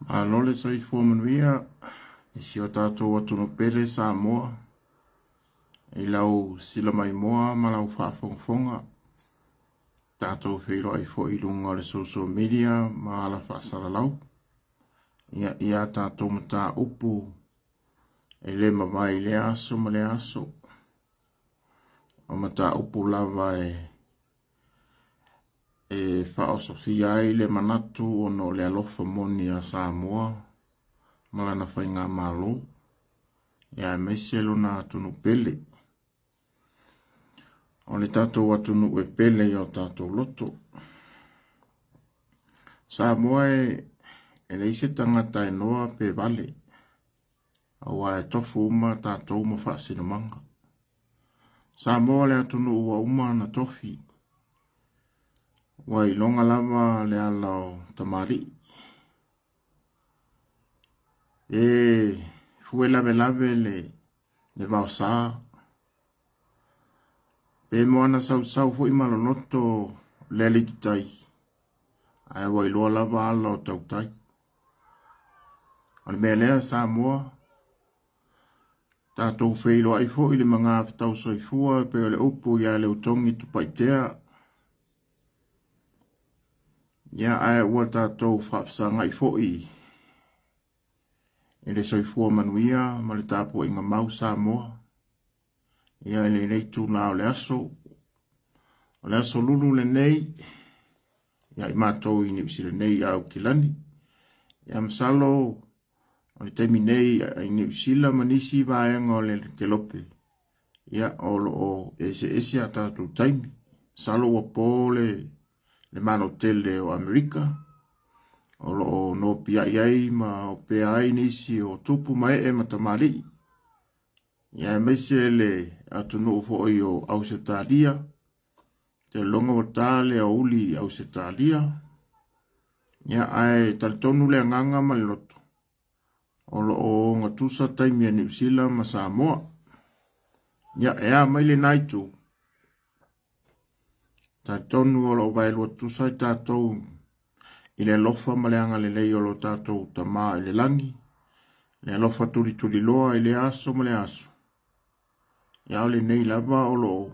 Alo le soifua manuia, isi o tātou atunu pele sa moa, i lau sila mai moa ma lau whaafonga. Tātou whiro ai fo i lunga le social media ma ala whaasara lau. Ia tātou mata upu, e le mawai le aso ma le aso. O mata upu lava e whaosofia ai le manatu o no le alofa moni a Samoa, malana whainga malo, ia e meiselo na tunu pele. O le tātou atunu e pele o tātou loto. Samoa e le ise tangata e noa pe vale, awa e tofu uma tātou uma whaasina manga. Samoa le atunu ua uma na tofi, wai longa lava le alao tamari. Fue lave le vau saa. Pe moana sau hui maloloto le likitai. Ai wai loa lava alao tautai. Ole mea lea Samoa. Tātou feilo ai fo ili mga apitau soifua pe ole upu ia le utongi tupaitea. Ia ai ua tātou whapsanga i fo'i. E le soifua manuia ma le tāpua inga mau Samoa. Ia le reitu la o le aso. O le aso lulu le nei. Ia i mātou i nipsi le nei au kilani. Ia masalo o le temi nei i nipsi la manisi vaenga o le kelope. Ia o ese a tātou taimi. Salo wa pole le mano tele o Amerika, o no pia iai ma o pea ai nisi o tupu mai e matamari. Ia e meise le atunu ufoi o Ausetalia, te longa o tale o uli Ausetalia. Ia ai taritonu le anganga ma le loto, o ngatusa taimi a Nipsila ma Samoa. Ia ea mai le naitu, Tātonu o lo vailu atusai tātou i le lofa maleanga le lei o lo tātou tamā i le langi. Le lofa turi loa i le aso ma le aso. Ia le nei lava o lo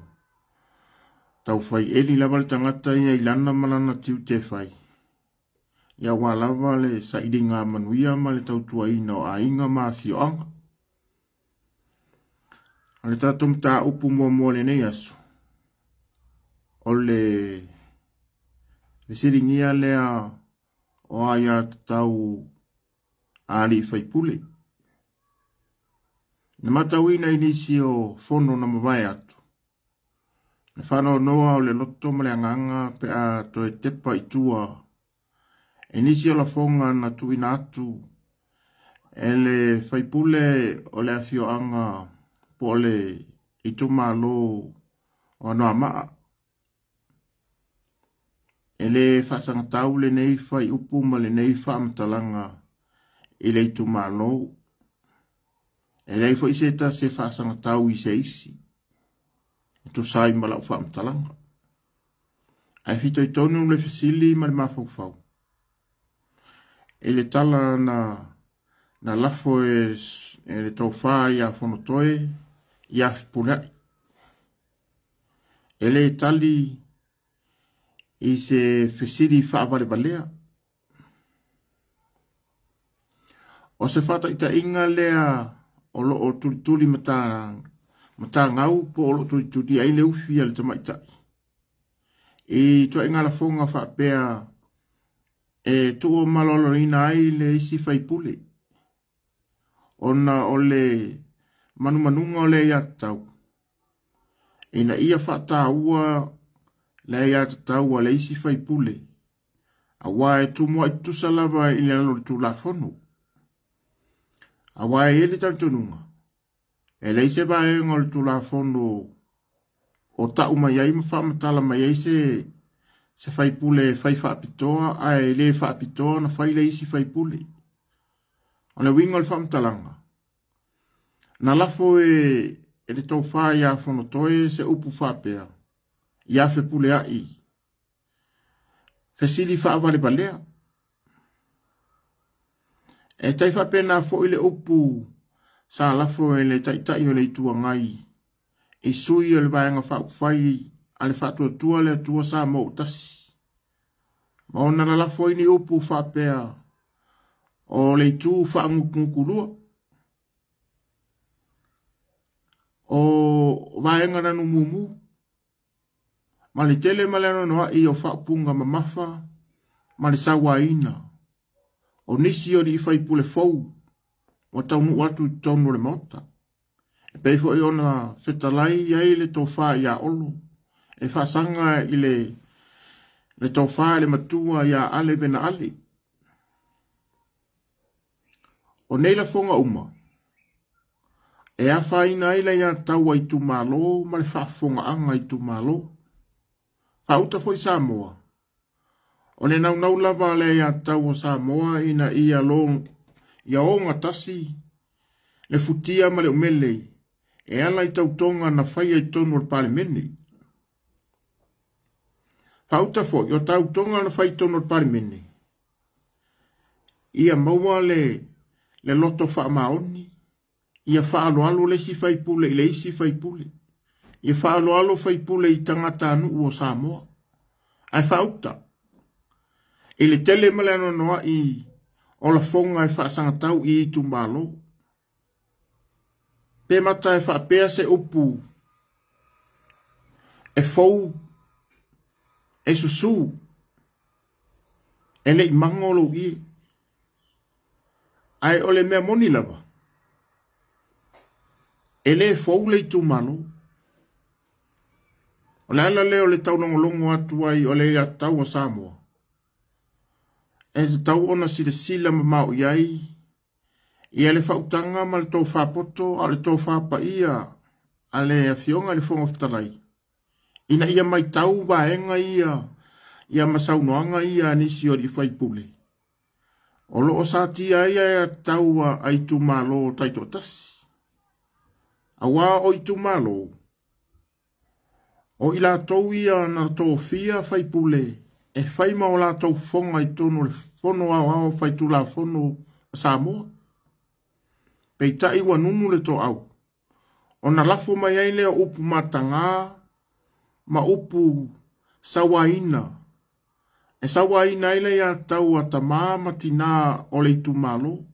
tau fai eli lava le tangata ia i lana malana tiu te fai. Ia wā lava le saidi ngā manuia ma le tautua ina o a inga ma fioanga. Le tātou mta upu mua le nei aso. O le siringia lea o aia tau ali faipule. Na matawina inisi o fono na mawai atu. Na whanau noa o le loto male anganga pe a to e tepa itua. Inisi o la fonga na tuina atu. E le faipule o le afio anga po le ituma lo o noa maa. E le whasanga tau le nei whai upu ma le nei whaamatalanga e le itu mālou. E le fo iseta se whasanga tau i se isi. E tu sai ma lau whaamatalanga. Ai fito i tonu le fasili ma le mawhauwhau. E le tala na lafo e le tau wha i a whonotoe i a whipulai. E le tali i se fesiri whaavare balea. O se whata ita inga lea o lo o tuli mata ngau po o lo tuli ai le ufi ale tamaitai. E tua inga la fonga whaapea e tuo malolo ina ai le isi whaipule. Ona o le manumanunga o le iatau. Ina ia whata ua le ia tau le isi whaipule. A wae tu mua i tusalava i le alo tu la whonu. A wae ele tantununga. E le ise vae ngol tu la whonu o tau mai ai ma whamatala mai ai se whaipule whai whaapitoa a e le whaapitoa na whai le isi whaipule. O le wingol whamatalanga. Na lafo e le tau whaia whono toe se upu whapea. Ia fe pule ai. Fesili whaavale balea. E tai whapena fo i le upu, sa lafo e le tai o le tua ngai. E sui o le vaenga whai, a le whatua tua le tua sa mo tasi. Ma ona la lafo i ni upu whapea, o le tū whaangukunkulua. O vaenga nanu mumu. Ma le tele maleno noa i o whaapunga mamafa, ma le sawaina. O nisi o di whai pule fau, o taunu watu taunu le mota. E peifo i ona whetalai iai le tō wha ia olo. E whaasanga i le tō wha le matua ia ale bena ale. O neila fonga uma. E a whaina ila ia taua i tu malo, ma le whaafonga anga i tu malo. Whauta foi Samoa. O le nau lava le ia taua Samoa ina ia long, ia onga tasi, le futia ma le umele, e ala i tautonga na whaia i tonu al palimene. Whauta foi, o tautonga na whai tonu al palimene. Ia maua le loto wha maoni, ia wha alo le si whai pule, i le isi whai pule. Ia wha alo whai pule i tangata anu o Samoa. Ai whauta. I le tele malano noa i o la fonga e wha sangatau i tu malo. Pe mata e wha pea se upu. E fau. E susu. E le mangolo i. Ai o le mea moni lava. E le fau le tu malo. O le ala leo le tau longo atu ai o le ia tau o Samoa. E te tau ona si le sila ma mau iai. Ia le whautanga ma le tau whapoto a le tau whapa ia. A le fionga le fonga fitalai. Ina ia mai tau vaenga ia. Ia masaunoanga ia nisi o di whaipule. O lo o sati ia tau ai tu malo taito tasi. Awa o i tu malo. O ila tau ia na tau fia whaipule. E whai ma o la tau fonga i tono le fono au whai tu la fono Samoa. Pei tai wa nunu le to au. O na lafo mai ai lea upu matanga, ma upu sawaina. E sawaina ile ya tau a tamama tina o le tu malo.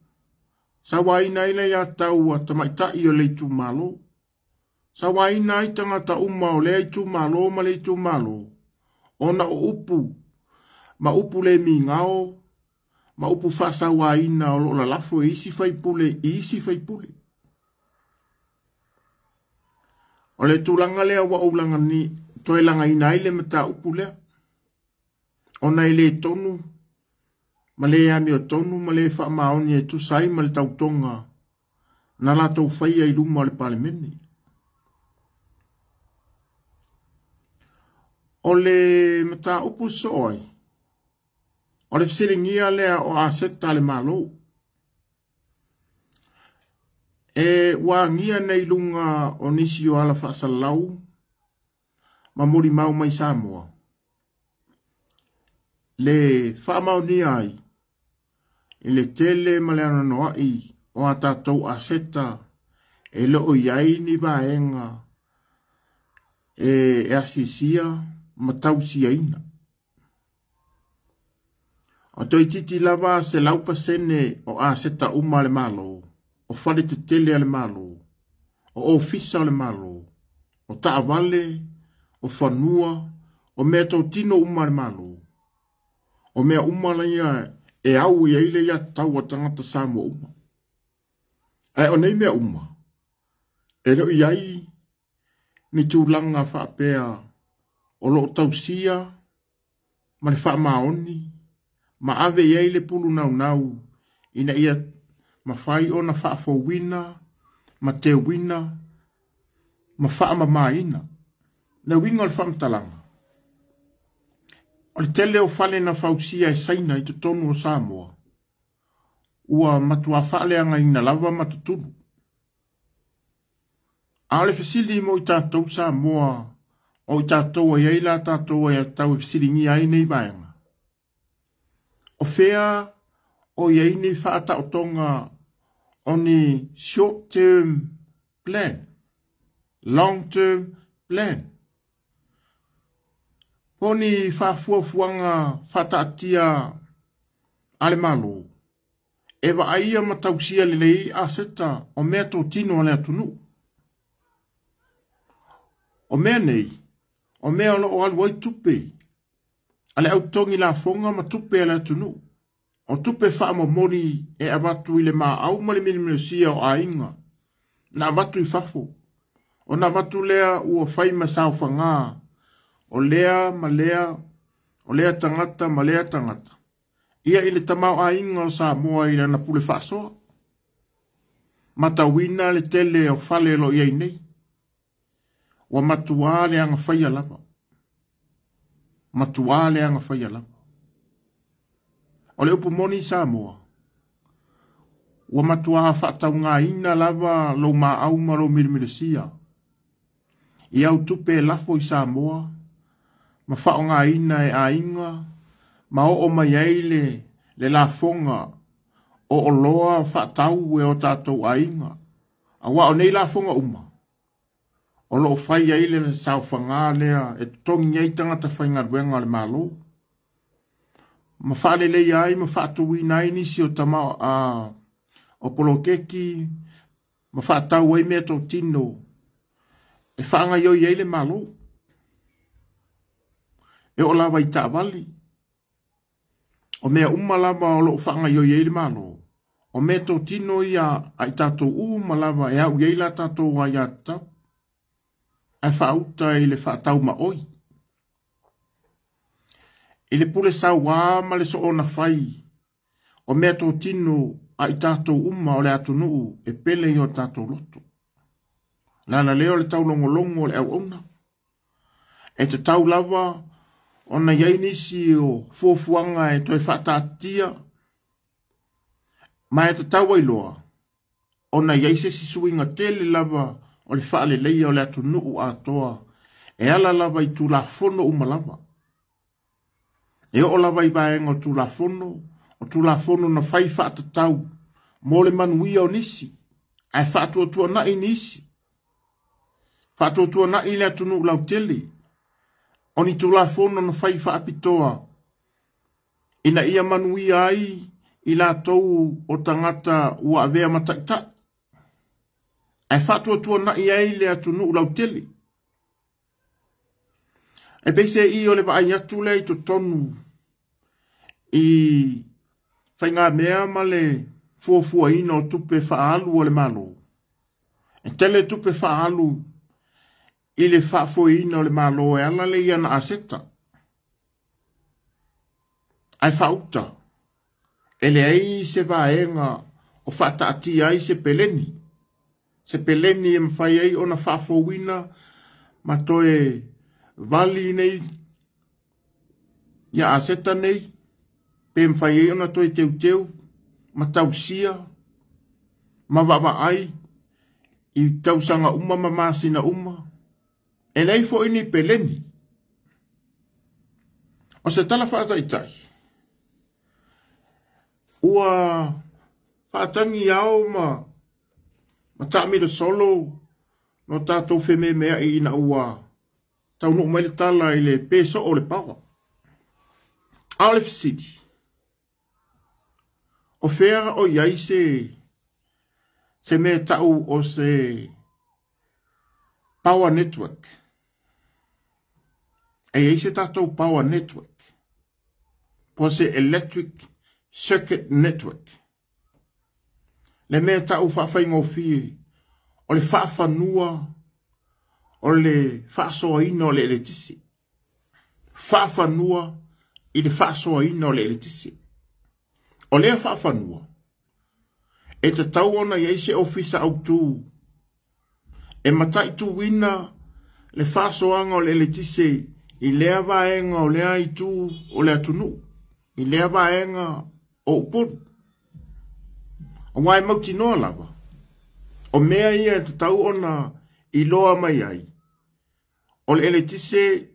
Sawaina ile ya tau a tamaitai o le tu malo. Sawaina i tangata uma o le tu malo ma le tu malo. Ona o upu. Ma upu le mi ngao, ma upu whasa waina o lo la lafo e isi whai pule. O le tūlanga lea wa ulanga ni, toe langa ina ile mata upu lea. O nei le tonu, ma le ami o tonu, ma le wha maoni e tu sai ma le tautonga, na la tau whaia i luma o le palimene. O le mata upu soai, o le psiringia lea o aseta le malo. E wangia nei lunga o nisi o ala whaasalau, ma mori mau mai Samoa. Le whaamau ni ai, e le tele ma le anonoa i, o a tātou aseta, e lo o iai ni vaenga, e asisia, ma tausia ina. O toi titi lava se laupa sene o a seta uma le malo, o whare te tele ale malo, o ofisa ale malo, o taavale, o whanua, o mea tau tino uma le malo, o mea uma la ia e au i eile ia tau a tangata Samoa uma. E o nei mea uma, e lo iai ni tūlanga whaapea, o lo tausia, ma le wha maoni, ma ave iei le pulu nau, ina ia ma whai o na wha wina, ma te wina, ma wha ma maina, na winga le whamtalanga. O le tele o whale na whausia e saina i te tonu o Samoa, ua matua whaleanga ina lava matutunu. A le fesili mo i tātou Samoa, o i tātou e eila tātou e tau e fesili ngi ai nei vaenga. O fea, o ye ni whaata o tonga o ni short term plan, long term plan. Poni whafuafuanga whataatia ale malo. Ewa aia matausia lelei a seta o mea tō tino ale atunu. O mea nei, o mea o alu ai tupe. Ale au tongi la fonga ma tupe ale atunu. O tupe wha mo mori e abatu i le maa au mali miniminosia o ainga. Na abatu i fafo. O na abatu lea ua whai masau whanga. O lea ma lea, o lea tangata ma lea tangata. Ia ile tamau ainga o Samoa i na pule whasoa. Matawina le tele o whale lo iei nei. Wa matua le anga whaia lava. Matua le anga whaia lava. O le upu moni Samoa. Wa matua whatau ngā ina lava lo ma au maro mirimirasia. I au tupe lafo i Samoa. Ma whao ngā ina e ainga. Ma o mai eile le la fonga. O loa whatau e o tātou ainga. A wa o nei la fonga uma. O lo whai eile le sau whanga lea e tongi ei tangata whainga ruenga le malo. Ma whale le ai ma whatu wina nisi o tamau a o polo keki. Ma whatau ei mea tō tino. E whaanga ioi eile malo. E o lawa i tāwali. O mea umalava o lo whaanga ioi eile malo. O mea tō tino ia ai tātou umalava e au eila tātou ai atau. Ai whauta i le whaatau ma oi. I le pule sau wā ma le so o na whai. O mea tō tino ai tātou uma o le atunuu e pele i o tātou loto. Lana leo le tau longolongo le au ona. E te tau lava o na iei nisi o fuafuanga e toi whaatatia. Ma e te tau ailoa. O na iei se sisuinga tele lava o le whaale leia o le atunuu atoa. E ala lava i tū la fono umalava. E o lava i baenga o tū la fono. O tū la fono na whai whaatatau. Mo le manuia o nisi. Ai whaatua tua na i nisi. Whaatua tua na i le atunuu lau tele. O ni tū la fono na whai whaapitoa. Ina ia manuia ai i la tau o tangata ua avea mataita. Ai whaatua tua na i ai le atunuu lau tele. E beise i o le vai atu le i to tonu i whainga mea ma le fuafua ina o tupe whaalu o le malo. E tele tupe whaalu i le whaafua ina o le malo e ala le iana aseta. Ai whauta. E le ai se vaenga o whaataati ai se peleni. Se peleni e mwhai ai o na whaafua wina ma toe vali nei, ia aseta nei, pe mwhai e ona toi teu teu, ma tausia, ma wawa ai, i tausanga uma ma masina uma, e nei fo ini peleni. O se tala whaata i tai, ua whaatangi au ma tamira solo, no tātou wheme mea i ina ua, tau no mai le tala i le peso o le pawa. Ao le fisiti. O whea o iai se mea tau o se power network. E iai se tātou power network. Po se electric circuit network. Le mea tau whawhaingo fie. O le whawhanua o le whaasoa ina o le eletisi. Whaafanua i le whaasoa ina o le eletisi. O lea whaafanua. E te tau ona i eise ofisa au tū. E matai tū wina le whaasoanga o le eletisi i lea vaenga o lea i tū o lea tunu. I lea vaenga o upon. O wai mauti noa lava. O mea ia te tau ona i loa mai ai. O le eletise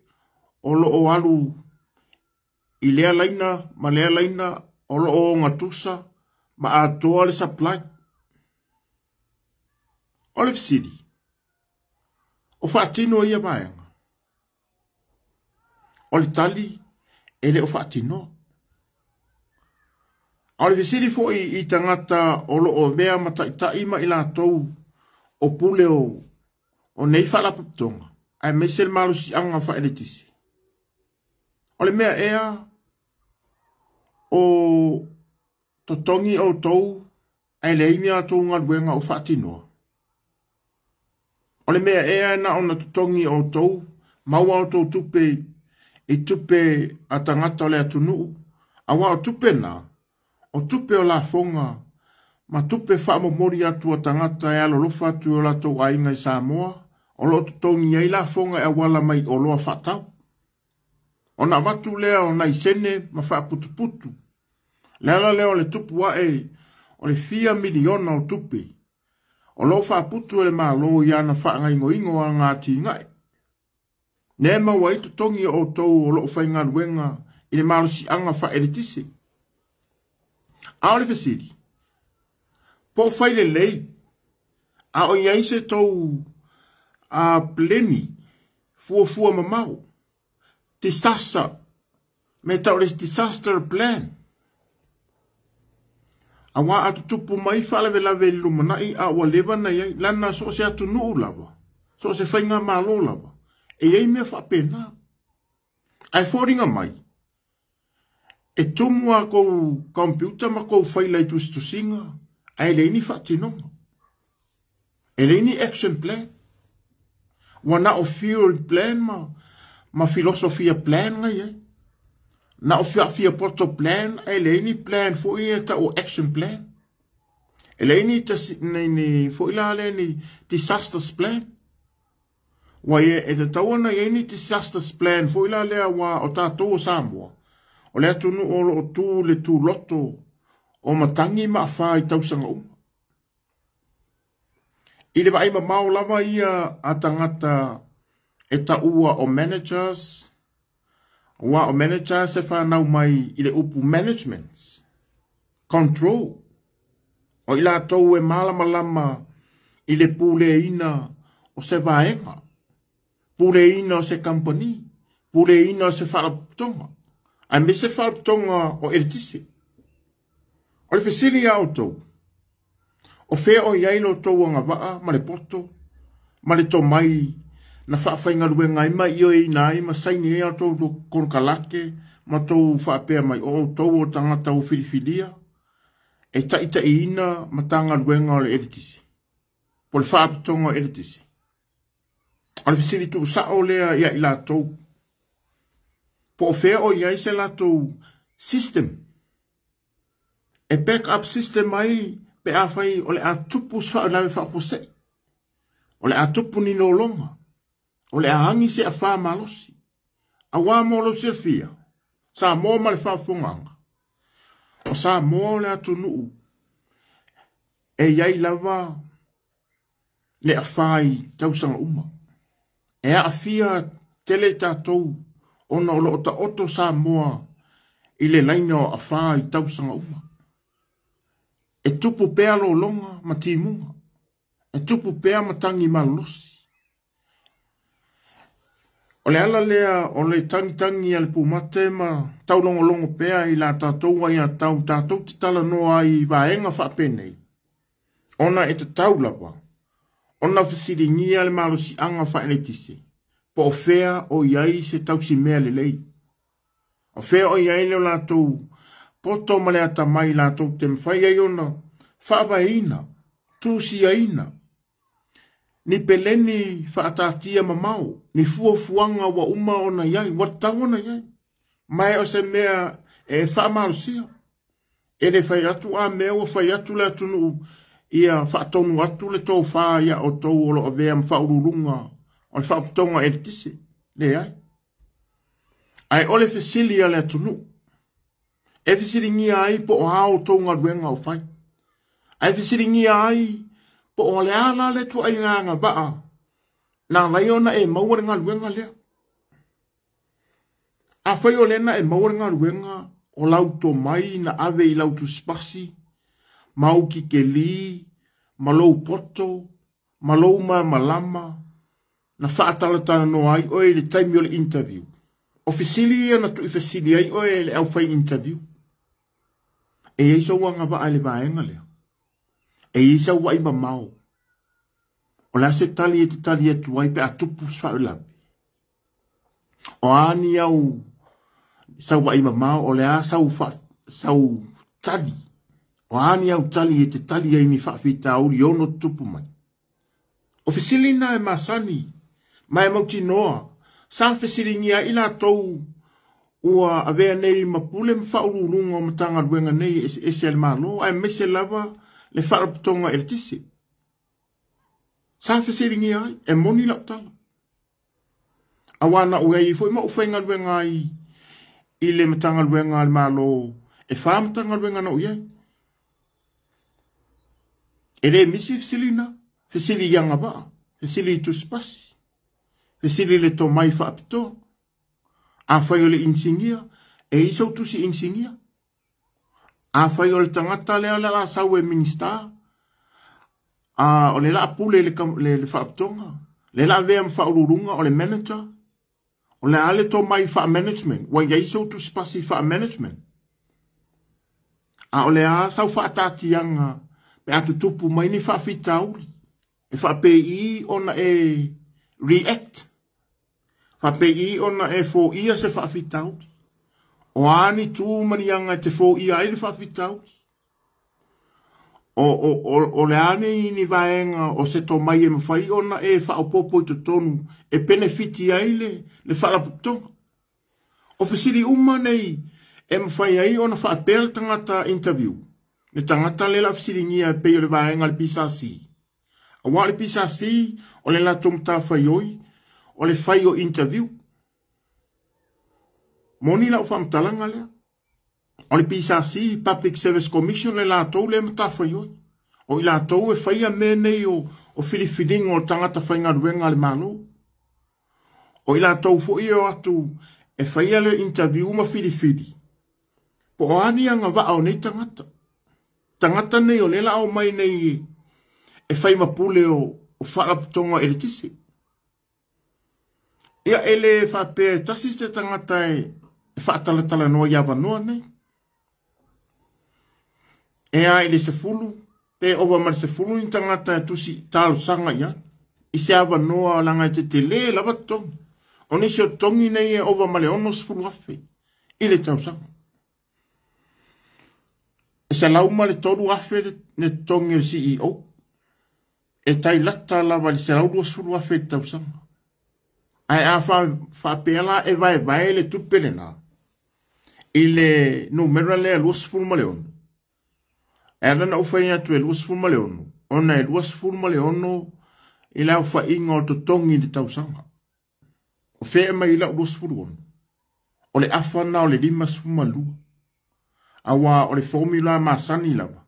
o lo o alu i lea laina, ma lea laina o lo o ngatusa, ma atoa le supply. O le fisiri. O whaatino ia vaenga. O le tali, ele o whaatino. O le fisiri fo i tangata o lo o mea mata ima i lātou o pule o nei whalaputonga. Ai mesel malu si anga whaeletisi. O le mea ea o totongi o tou ai leini a tou ngaruenga o whaatinoa. O le mea ea na ona totongi o tou maua o tou tupe i tupe a tangata o le atunuu. Awa o tupe na o tupe o la fonga ma tupe whaamomori atu a tangata e alolofa atu o la tou ainga i Samoa. O lo totongi ai la fonga e wala mai o loa whatau. O na watu lea o na isene ma whaaputuputu. Lea leo le tupu wae o le 4 miliona o tupe. O lo whaaputu e le maa lo iana whaanga ingo a ngā tīngai. Ne ma wai totongi o tou o lo whainga ruenga i le malo si anga whaeretise. A o le whasiri. Po whaile lei. A o iai se tou a pleni fua mamau. Disaster. Me tau le disaster plan. A wā atu tupu mai whalewe lawe lumanai a ua lewa na iai lana so se atu nuu lawa. So se whainga malo lawa. E iei mea whapena. Ai whoringa mai. E tumua kou computer ma kou whailai tusinga. Ai leini whatinonga. E leini action plan. Wana o field plan ma filosofia plan ngai e. Na o fia porto plan, e leini plan fo i ta o action plan. E leini ta ni fo ila le ni disasters plan. Wa e te tawana e ni disasters plan fo ila le wa o tatou Samoa. O le atunu o tu le tu loto o matangi ma fa i tausanga uma. I le vai ma mau lava ia a tangata e ta ua o managers. Ua o managers e whanau mai i le upu management. Control. O ila tau e malama i le pule ina o se vaenga. Pule ina o se company. Pule ina o se wharaputonga. Ai me se wharaputonga o eritise. O le whesiri au tau. O whea o iailo tau anga waa, ma le poto, ma le to mai, na whaafai rue ngai mai i o e nai, ma saini ea tau to konkalake, ma tau whaapea mai o tau o tangata o whiriwhiria, e taita i ina, ma tanga rue ngā o le eritisi. Po le whaapatonga o eritisi. O le whisiri tu sao lea ia i la tau. Po o whea o iai se la tau system. E backup system mai, pe a fai o le a tupu sa la fa pose o le a tupu ni no longa o le a hangi se a fa malosi a wa mo lo se fia sa mo mal fa funganga o sa mo le atunu e yai lava le a fai tausanga uma e a fia tele tatou ona lo ta oto sa mo i le laino a fai tausanga uma. E tupu pea lo longa ma timunga. E tupu pea ma tangi malosi. O le ala lea o le tangi al pumate ma tau longo pea i la tatou ai a tatou te tala noa i vaenga whapenei. Ona e te tau lapa. Ona fisiri ngia le malosi anga whaenetise. Po o fea o iai se tau si mea le lei. O fea o iai leo la tou poto male ata mai la tau te mwhai ai ona, whaawaina, tūsiaina, ni peleni whaatatia mamau, ni fuafuanga wa uma ona iai, watau ona iai, mai o se mea e whaamarusia, e le whai atu a mea o whai atu le atunu ia whaatonu atu le tau whaia o tau olo o vea mwhaururunga, o le whaaputonga e tise, le ai. Ai ole fesilia le atunu, e fisiringi ai po o hao tonga ruenga o whai. Ai fisiringi ai po o le ala le tu ai nganga baa. Nā laiona e mauarenga ruenga lea. A whai o lena e mauarenga ruenga o lauto mai na ave i lauto spasi. mau ki ke li, malou poto, malou malama, na whaatalatana no ai oe le taimi o le interview. O fisili ia na tu i fisili ai oe le au fai interview. E isa wanga wa ale vaenga lea. E isa wa ima mau. O la se tali e te tali e tuai pe atupu sfaulapi. O ani au sau wa ima mau o le a sau tali. O ani au tali e te tali e ni whaafita auri ono tupu mai. O fisili na e masani. Mai mauti noa. Sa fisili ngia ila tau ua avea nei mapule mwhaururunga o matanga ruenga nei ese al malo. Ai mese lava le whaaraputonga e tisi. Sa fisili ngia ai e moni lau tala. Awana ua i fo ima ufenga ruenga i le matanga ruenga al malo. E wha matanga ruenga na uiai. E re misi fisili na. Fisili yanga ba. Fisili tu spasi. Fisili le to mai whaapito. A whai o le insingia. E isau tusi insingia. A whai o le tangata lea la sau e minister. O le la pule le whaapitonga. Le la vea mwhaururunga o le manager. O le ale to mai wha management. Wa ia isau tusi spasi wha management. A o le a sau whaatatianga. Pe atu tupu mai ni whaafitauri. E whaapei ona e react. Whapei ona e fo ia se whaafitau. O ani tū manianga te fo ia e le whaafitau. O le ane ni vaenga o se to mai e mawhai ona e whaopopo i tonu e benefiti ai le whaalaputonga. O fisiri uma nei e mawhai ai ona whaapea tangata interview. Le tangata le la fisiri ngia e peo le vaenga le pisasi. A wa le pisasi o le la tomta whaioi. O le whai o interview. Moni lau whamtalanga lea. O le PSC, Public Service Commission, le lātou le matawhai oi. O i lātou e whaia me nei o whiriwhiring o tangata whainga ruenga le malo. O i lātou fo i o atu e whaia le interview ma whiriwhiri. Po o ani anga wa o nei tangata. Tangata nei o lela au mai nei e whai mapule o wharaputonga e le tisi. Ia ele whapea tasi te tangata e whaatalatala noa iawa noa nei. Ea ele se fulu, pe owa mara se fulu ni tangata e tusi tālu sanga ia. I se awa noa langa te te le lava tongi. O nisi o tongi nei e owa male ono se fulu afe. I le tau sanga. E se lau male toru afe ne tongi le CEO. E tai lata lava le se lau lua se fulu afe tau sanga. Ai a fa pela e vai le tupele na. Ile numero le luas fulma leon. Era na ufanya tu luas fulma leon. Ona e luas fulma leon ila ufa ingo to tongi di tausanga. O fe ma ila luas fulon. O le afana o le limas fulma lu. Awa o le formula masani lava.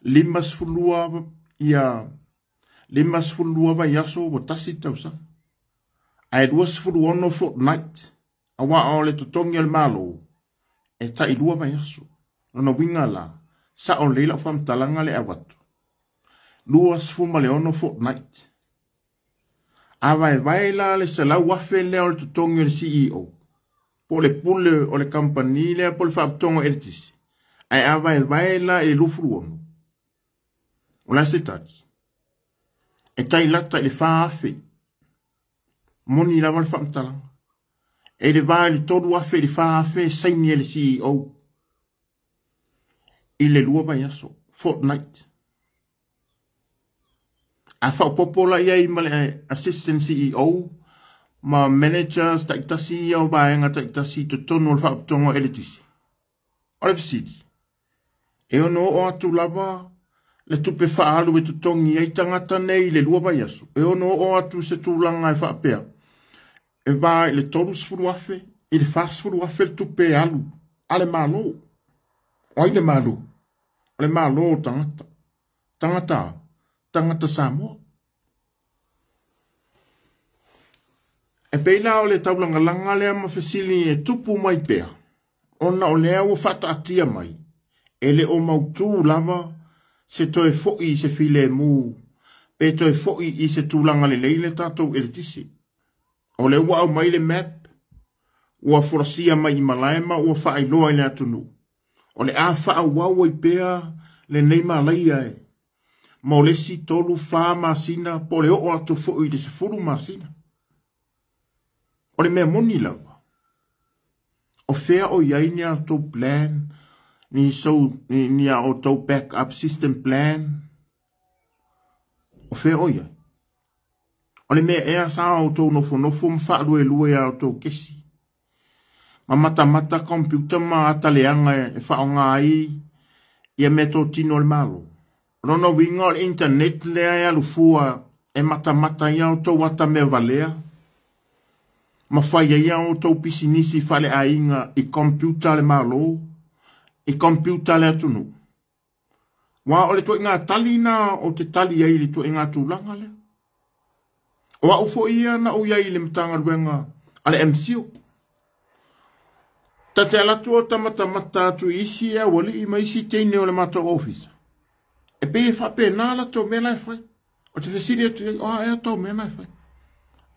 Limas fulua ia limas fulua ba yaso o tasi tausanga. Ai duas furu ono fortnight. Awa o le totongi al malo. E ta i lua mai aso. Lona winga la. Sa o leila whamtalanga le awatu. Duas fuma le ono fortnight. Awa e vaila le se lau wafe le o le totongi al CEO. Po le pule o le company le po le whaaptonga eltisi. Ai awa e vaila e lufuru ono. O la se tati. E tai lata i le whaafe. Moni lava le whamtalanga. E le vai le toru afe le whaafe saini e le CEO. I le lua mai aso. Fortnight. A whaopopola ia i male assistant CEO. Ma managers taitasi au vaenga taitasi to tonu le whaaptonga elitisi. O le pisidi. E ono o atu lava le tupe whaalu e tutongi e tangata nei le lua mai aso. E ono o atu se tūlanga e whaapea. E vai le toru sfuru afe, i le whaasfuru afe le tupe alu, ale malo. O le malo. Ale malo tangata. Tangata Samoa. E peila o le taulanga langa lea mawhesili e tupu mai pea. Ona o lea o whata atia mai. E le o mautu lava se toe fo'i se file mu, pe toe fo'i I se tūlanga le leile tātou ele tisi. O le ua au mai le map, ua forasia mai I malaema, ua whaailoa I le atunu. O le a whaawau I pea le neima laia e. Ma o le si tolu wha masina, po le o atu fo'i le se furu masina. O le mea moni lawa. O fea o iai ni a tau plan, ni a o tau backup system plan. O fea o iai. O le mea ea sa o tau nofo mwha lue a o tau kesi. Ma mata computer ma ataleanga e wha o ngā I me tō tino le malo. Rono winga o le internet lea e alufua e mata ia o tau wata me valea. Ma whaia ia o tau pisinisi fale a inga I computer le malo, I computer le atunu. Wa o le to inga talina o te tali ia ili to inga tūlanga le. Wa ufo ia na o ia ili mtanga ruenga ale MCO. Ta te alatu o tamata tu isi e wali I maisi teine o le mata office. E pe e whape nā la tō mea lai whai. O te whesiri atu o ea tō mea lai whai.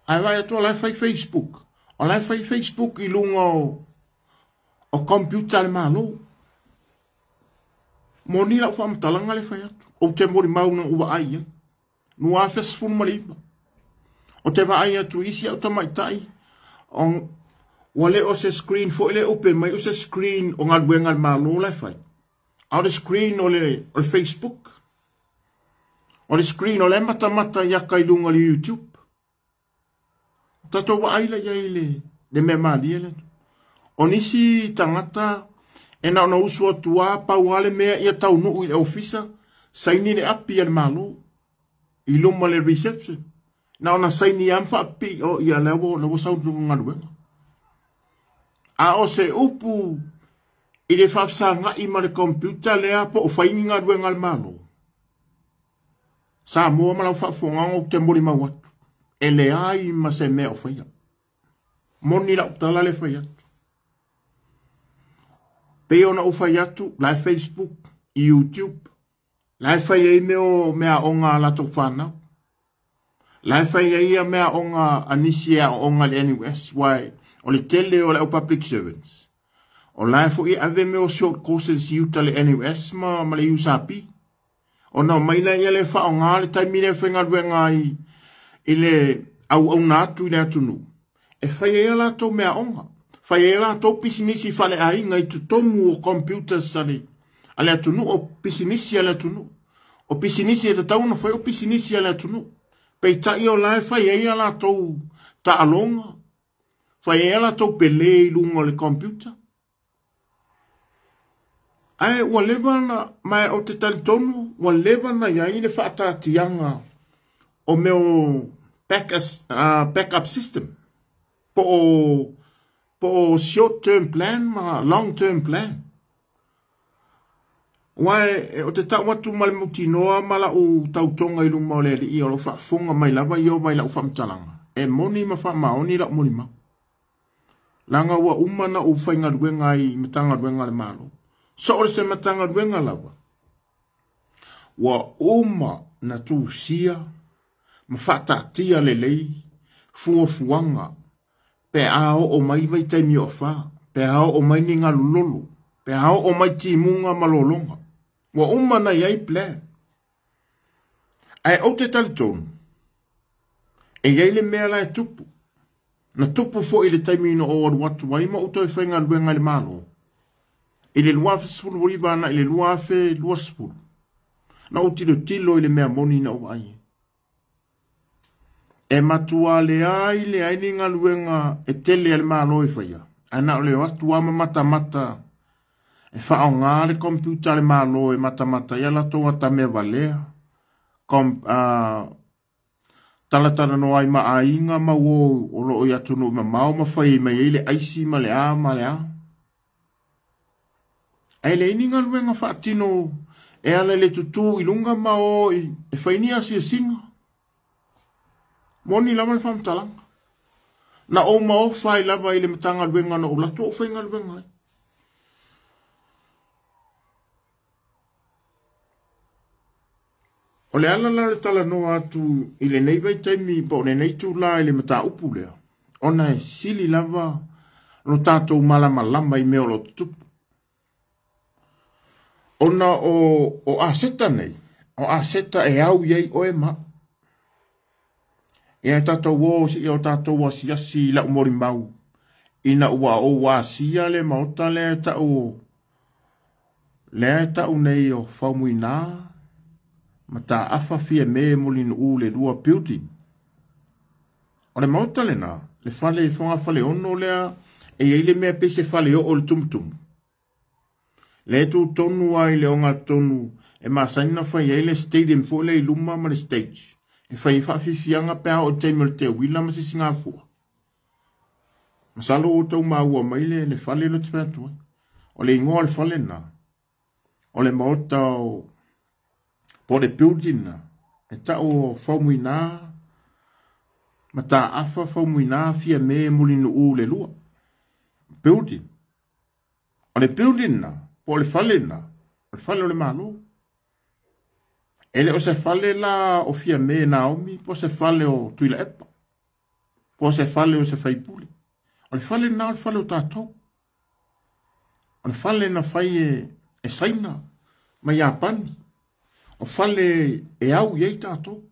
Ai vai atu o lai whai Facebook. O lai whai Facebook I lunga o computer le malo. Moni la whamtalanga le whai atu. O te mori mauna ua ai. Nua fes fulmalipa. O te wa ai atu isi au tamaitai. Wale o se screen fo ile ope mai o se screen o ngā ruenga le malo lai whai. Au le screen o le Facebook. O le screen o le mata yaka I lunga le YouTube. Tato wa aila ia le me mali ele. O nisi tangata e na ona usu atua pa wale mea ia tau nuu I le ofisa saini le api le malo. I luma le reception. Na ona saini amfa api o ia lewo saundu ngā ruenga. A o se upu I le whapsa nga I ma le computer lea po o whaingi ngā ruenga le malo. Sa mua malau whaafonga o te mori mawatu. E le ai ma se mea o whaia. Moni la utala le whaia. Pe ona o whaia tu, lai Facebook, YouTube. Lai whaia I mea o ngā lato whanau. Lai whaia ia mea o ngā anisia o ngā le NUS. Wai, o le tele o le au public servants. O lai fo I ave meo short courses iuta le NUS ma le USAP. O na maila ia le wha o ngā le taimine whenga ruenga I le au nātu I le atunu. E whaia ia la tau mea onga. Whaia ia la tau pisinisi whale a inga I tutomu o computers sale. Ale atunu o pisinisi ale atunu. O pisinisi e te tauna whai o pisinisi ale atunu. Pei tai o lai whaia ia la tau ta alonga. Whaia ia la tau pele I lunga le computer. Ai, ua lewa na mai o te talitonu, ua lewa na iai le whaatatianga o meo backup system. Po short-term plan, ma long-term plan. Wai, o te tawatu male mutinoa mala o tautonga I lunga o le I o lo whaafonga mai lava I o mai lau whamtalanga. E moni ma whaamaoni la moni ma. Langa ua umana o whainga ruenga I matanga ruenga le malo. So ore se matanga ruenga lawa. Wa uma na tu sia, ma whatatia le lei, fuanga, pe ao o mai vai taimi o wha, pe ao o mai ninga lulolo, pe ao o mai timunga malolonga. Wa uma na iai plan. Ai au te talitonu, e iai le mea lai tupu, na tupu fo I le taimi ino o watu waima uto e whainga ruenga le malo. I le luafe sipuru wuribana, I le luafe lua sipuru. Na o tilo I le mea moni na o ai. E matua le ai ni ngā luenga e tele ale malo e whaia. Ana o le atua mata. E whao ngā le computer le malo e mata. Ia lato wata me valea. Talatana no ai ma ainga ma o lo o iatunu ma mau ma whai ma ele aisi ma le a. Ai le ininga luenga whaatino e ala le tutu I lunga mao e whainia si singa. Moni lama le whamtalanga. Na o mao whai lava I le matanga luenga na o lato o whainga luenga. O le ala la le tala no atu i le nei vai taimi po le nei tu la i le mata upu lea. Ona e sili lava lo tātou malama lama i meo lo tutupu. Ona o aseta nei, o aseta e au iei o e ma. E a tātou o si o tātou o siasi la umori mau. Ina ua o wasia le maota le ta o. Le ta o nei o whaumuina. Ma ta afa fia me molino u le lua building. O le maota le na, le fale fonga fale ono lea, e eile mea pese fale o le tumtum. Le tu tonu ai le onga tonu, e masaina fai eile stadium fo le iluma ma le stage. E fai whawhiwhianga pēa o teimel te wila ma si Singapore. Masalo o tau maua maile le fale lo te pētua. O le ingoa le fale na. O le maota o po le building na. E ta o whaumuina. Ma ta afa whaumuina fia me mulino u le lua. Building. O le building na. Po le fale na. O le fale o le malo. Ele o se fale la o fia me Naomi. Po se fale o tuila epa. Po se fale o se faipuli. O le fale na o le fale o tātou. O le fale na fai e saina. Ma ia pani. O fale e au iei tātou.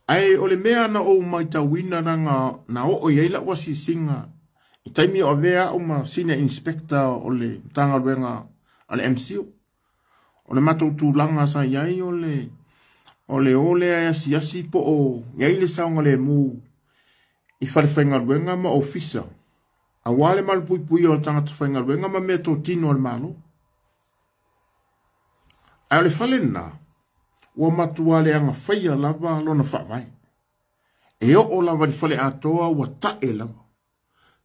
Ai o le mea na o mai tawina na o iei la wasi singa. I taimi o vea o ma senior inspector o le tanga ruenga o le MCO. O le matou tūlanga sa iai o le a siasi po o iei le saunga le mu. I wharewhainga ruenga ma ofisa. A wale malu pui pui o le tangata whainga ruenga ma mea tō tino o le malo. Ai o le whalena, ua matua le anga whaia lava lona whawai. E o lava li whale atoa ua tae lava.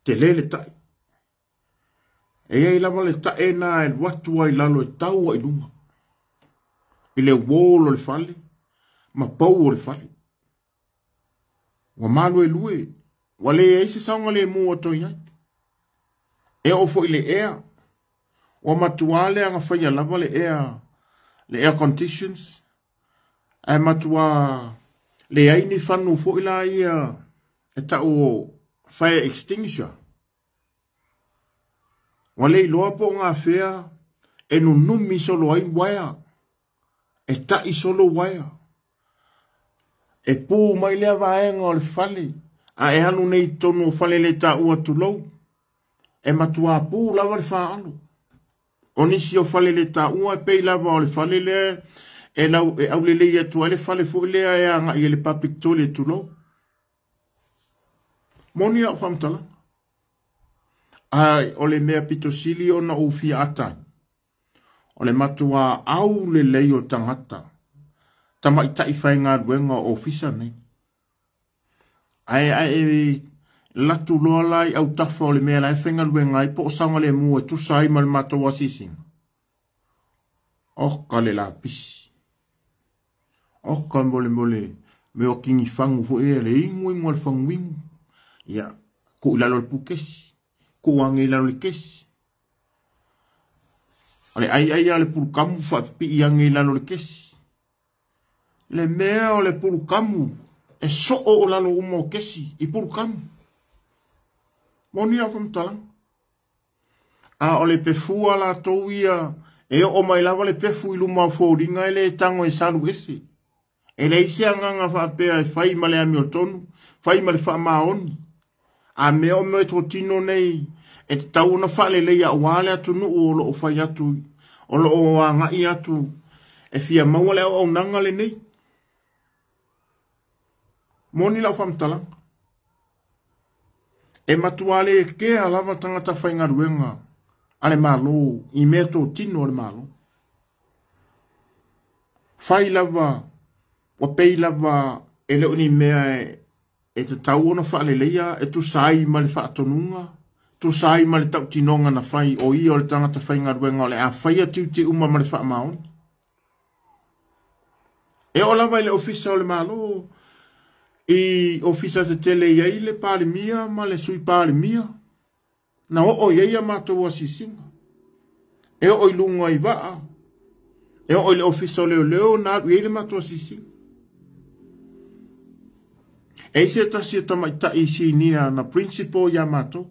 Te lele tae. E ei lava le tae na e watua i lalo e taua i lunga. I le wolo le whale, ma pau o le whale. Ua malu e lue, ua le eise saunga le mua toi ai. E o fo i le ea, ua matua le anga whaia lava le ea, le air conditions, ai matua le aini whanu fo ila ia e ta o fire extinguisher. Wale i loa po ngā whea e nunumi solo ai waia, e ta i solo waia. E pū mai lea vaenga o le whale, a e hanu nei tonu o whale le ta ua tulou, e matua pū lawa le whaalo. O nisi o whale le ta ua e pei lava o le whale le e au le leia tua le whale fo lea e anga i le public toilet tulo. Moni au whamtala. Ai, o le mea pito sili o na ufi atai. O le matua au le lei o tangata. Tama i tai whainga ruenga o ofisa nei. Ai, latu loa lai au tafa o le mea lai whenga ruenga i po o sanga le mua tu sai mal mato wa sising. Oka le la pisi. Oka mole me o kingi fangu fo e le ingu ingu al fangu ingu. Ia, ko ilalo le pukesi. Ko wange ilalo le kesi. Ale ai ale puru kamu fa pi iange ilalo le kesi. Le mea o le puru kamu e so o lalo umo kesi i puru kamu. Moni a whamtalang. A o le pefua la tau ia, e o mai lava le pefu i luma fōringa e le tango e salu ese. E le ise anganga whaapea e whai ma le ami o tonu, whai ma le wha maoni. A mea o mea tō tino nei, e te tau na whale leia o wale atu nu o lo o whai atu, o lo o ngai atu, e fia maua le o nanga le nei. Moni la whamtalang. E matuale e kea lava tangata whainga ruenga. Ale malo, i mea tō tino ale malo. Whai lava, wa pei lava, e leo ni mea e te tau ona whaale leia, e tu sai ma le whaatonunga, tu sai ma le tau tinonga na whai, o i o le tangata whainga ruenga, o le a whai atu te uma ma le whaamaon. E o lava i le ofisa o le malo, i ofisa te tele iei le pāle mia, ma le sui pāle mia. Na o iei a mātou a sisinga. E o ilunga i waa. E o le ofisa leo na atu ele matua sisi. E se tasi o tamaita isi nia na principal ya mato.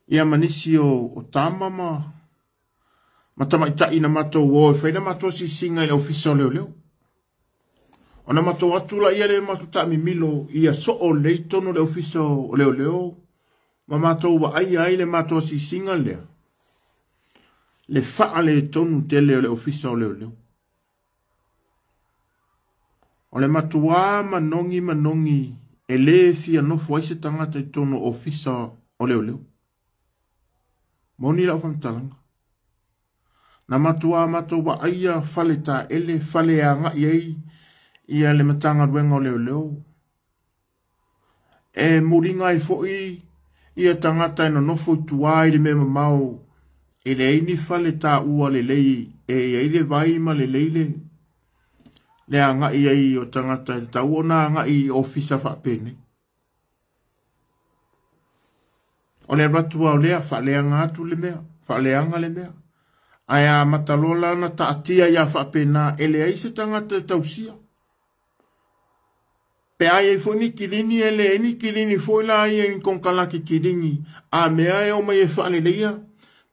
Ia manisi o tama ma tamaita ina mato o whaina matua sisi ngai le ofisa leo. Ona mato atula ia le mato ta mi milo ia so o leitono le ofisa o leo. Ma mato wa ai le mato sisi ngai lea. Le faa le tonu tele le ofisa o leo. O le matua manongi e le fia no foi se tangata i tonu ofisa o leo. Moni la whamtalanga. Na matua wa aia fale ta ele fale a nga iei ia le matanga ruenga o leo. E muringa i foi ia tangata ino nofo i tuai le mema mau. E le ini fale ta ua le lei e le vai ma le leile. Le anga i o tangata e ta uona anga i ofisa whapene. O le ratua o lea whaleanga atu le mea. Whaleanga le mea. Aia matalola na ta atia ia whapena e le aise tangata e tausia. Pe ai e foni kilini e le eni kilini foila ai e konkalaki kiringi. A mea e o mai e whale leia.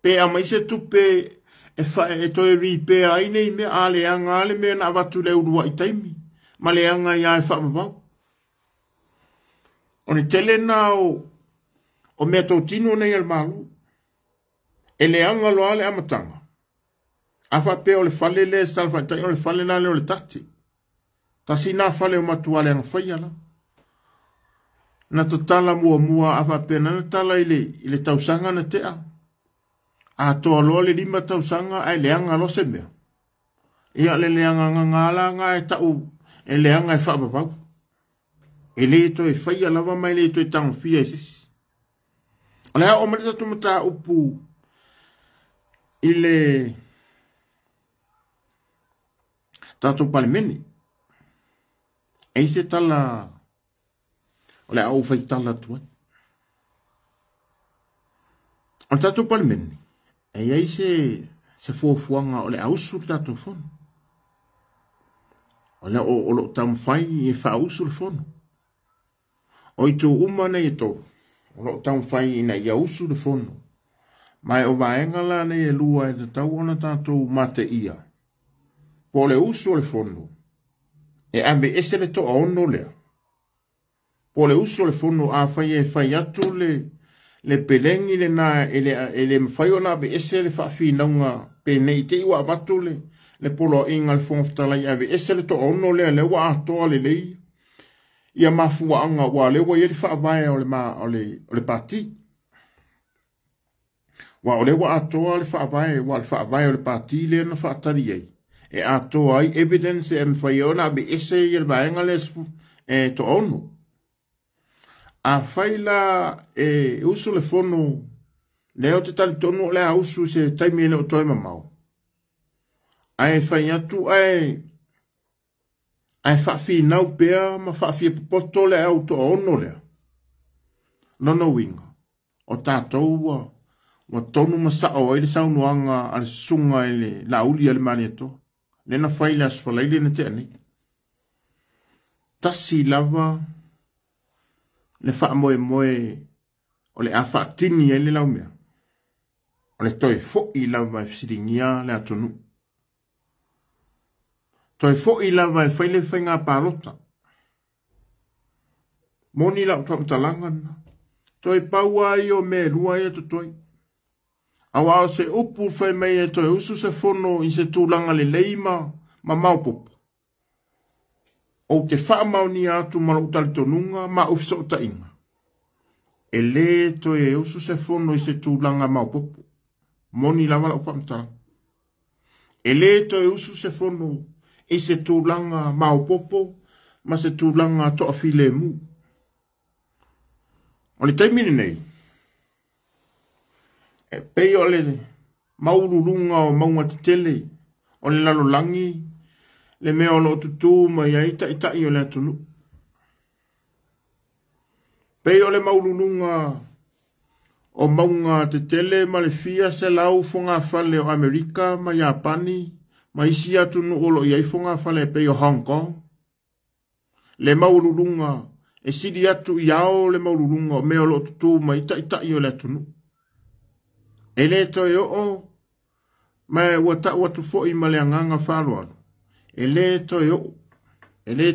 Pe a mai se tupe e toi ripe ai nei me a le anga ale me na watu le urua i taimi. Ma le anga ia e whamavau. O ni tele na o mea tau tino nei al malu. E le anga lo ale amatanga. A whape o le fale le salwhaitai o le fale na le o le tati. Ta si na fale o matua le anga whaiala. Na tatala mua a whape na tala i le tausanga na tea. A toa loa le lima tausanga ai leanga lo se mea. Ia le leanga ngangala nga e tau e leanga e whaapapau. E le to e whaia lava mai le to e tango fia e sisi. O lea o marita tumata upu i le tato palimeni. E se tala o lea au whai tala tuai. O tato palimeni. E iei se fuafuanga o le ausu tato fono. O le o lo tamwhai e whausu le fono. O i tō umane e tō. O lo tamwhai ina i ausu le fono. Mai o vaengala ne e lua e te tau ona tato mate ia. Po le usu le fono. E ame ese le to ono lea. Po le usu le fono a whai e whai atu le pelengi le na ele mfai ona be ese le whaafi naunga pe nei te iwa abatu le polo inga le whongftala i ave ese le to ono le wa atoa le lei ia mafua anga wa le wa i le whaavae o le pati wa o le wa atoa le whaavae wa le whaavae o le pati le na whaatari ei e atoa ai evidence e mfai ona be ese i le vaenga le to ono a faila e usu le fono leo te tali tonu le a usu se taimi ele o toi mamau. Ai fai atu ai whaafi nau pea ma whaafi popoto le au to ono lea. Nono winga. O tātou wa tonu masao ai le saunuanga ale sunga ele la uli ale mani ato. Lena faila asfalaile na te ane. Tasi lava le wha moe o le a wha tini e le lau mea. O le toi fo i lava e fisiringia le atonu. Toi fo i lava e whaile whainga pārota. Moni lau tamtalangana. Toi paua i o me rua e to toi. Awa se upu whai mei e toi usu se fono i se tūlanga le leima ma maupopo. O te whaamauni atu mara utali tonunga ma ufisa o ta inga. E le to e usu se fono i se tūlanga maupopo. Moni lawa lau whamtara. E le to e usu se fono i se tūlanga maupopo ma se tūlanga toa file mu. O le taimini nei. E pei o le maururunga o maunga te tele. O le lalolangi. Le mea o lo tutu ma ia ita i o le atunu. Pei o le maurununga o maunga te tele ma le fia se lau fonga fale o Amerika ma Japani mai si atu no olo i aifonga fale pe o Hong Kong. Le maurulunga, e sidi atu i ao le maurulunga, me o lo tutu mai ta i o le atu no. E le toi o, mai wata watu fo i male anganga whaloa. E le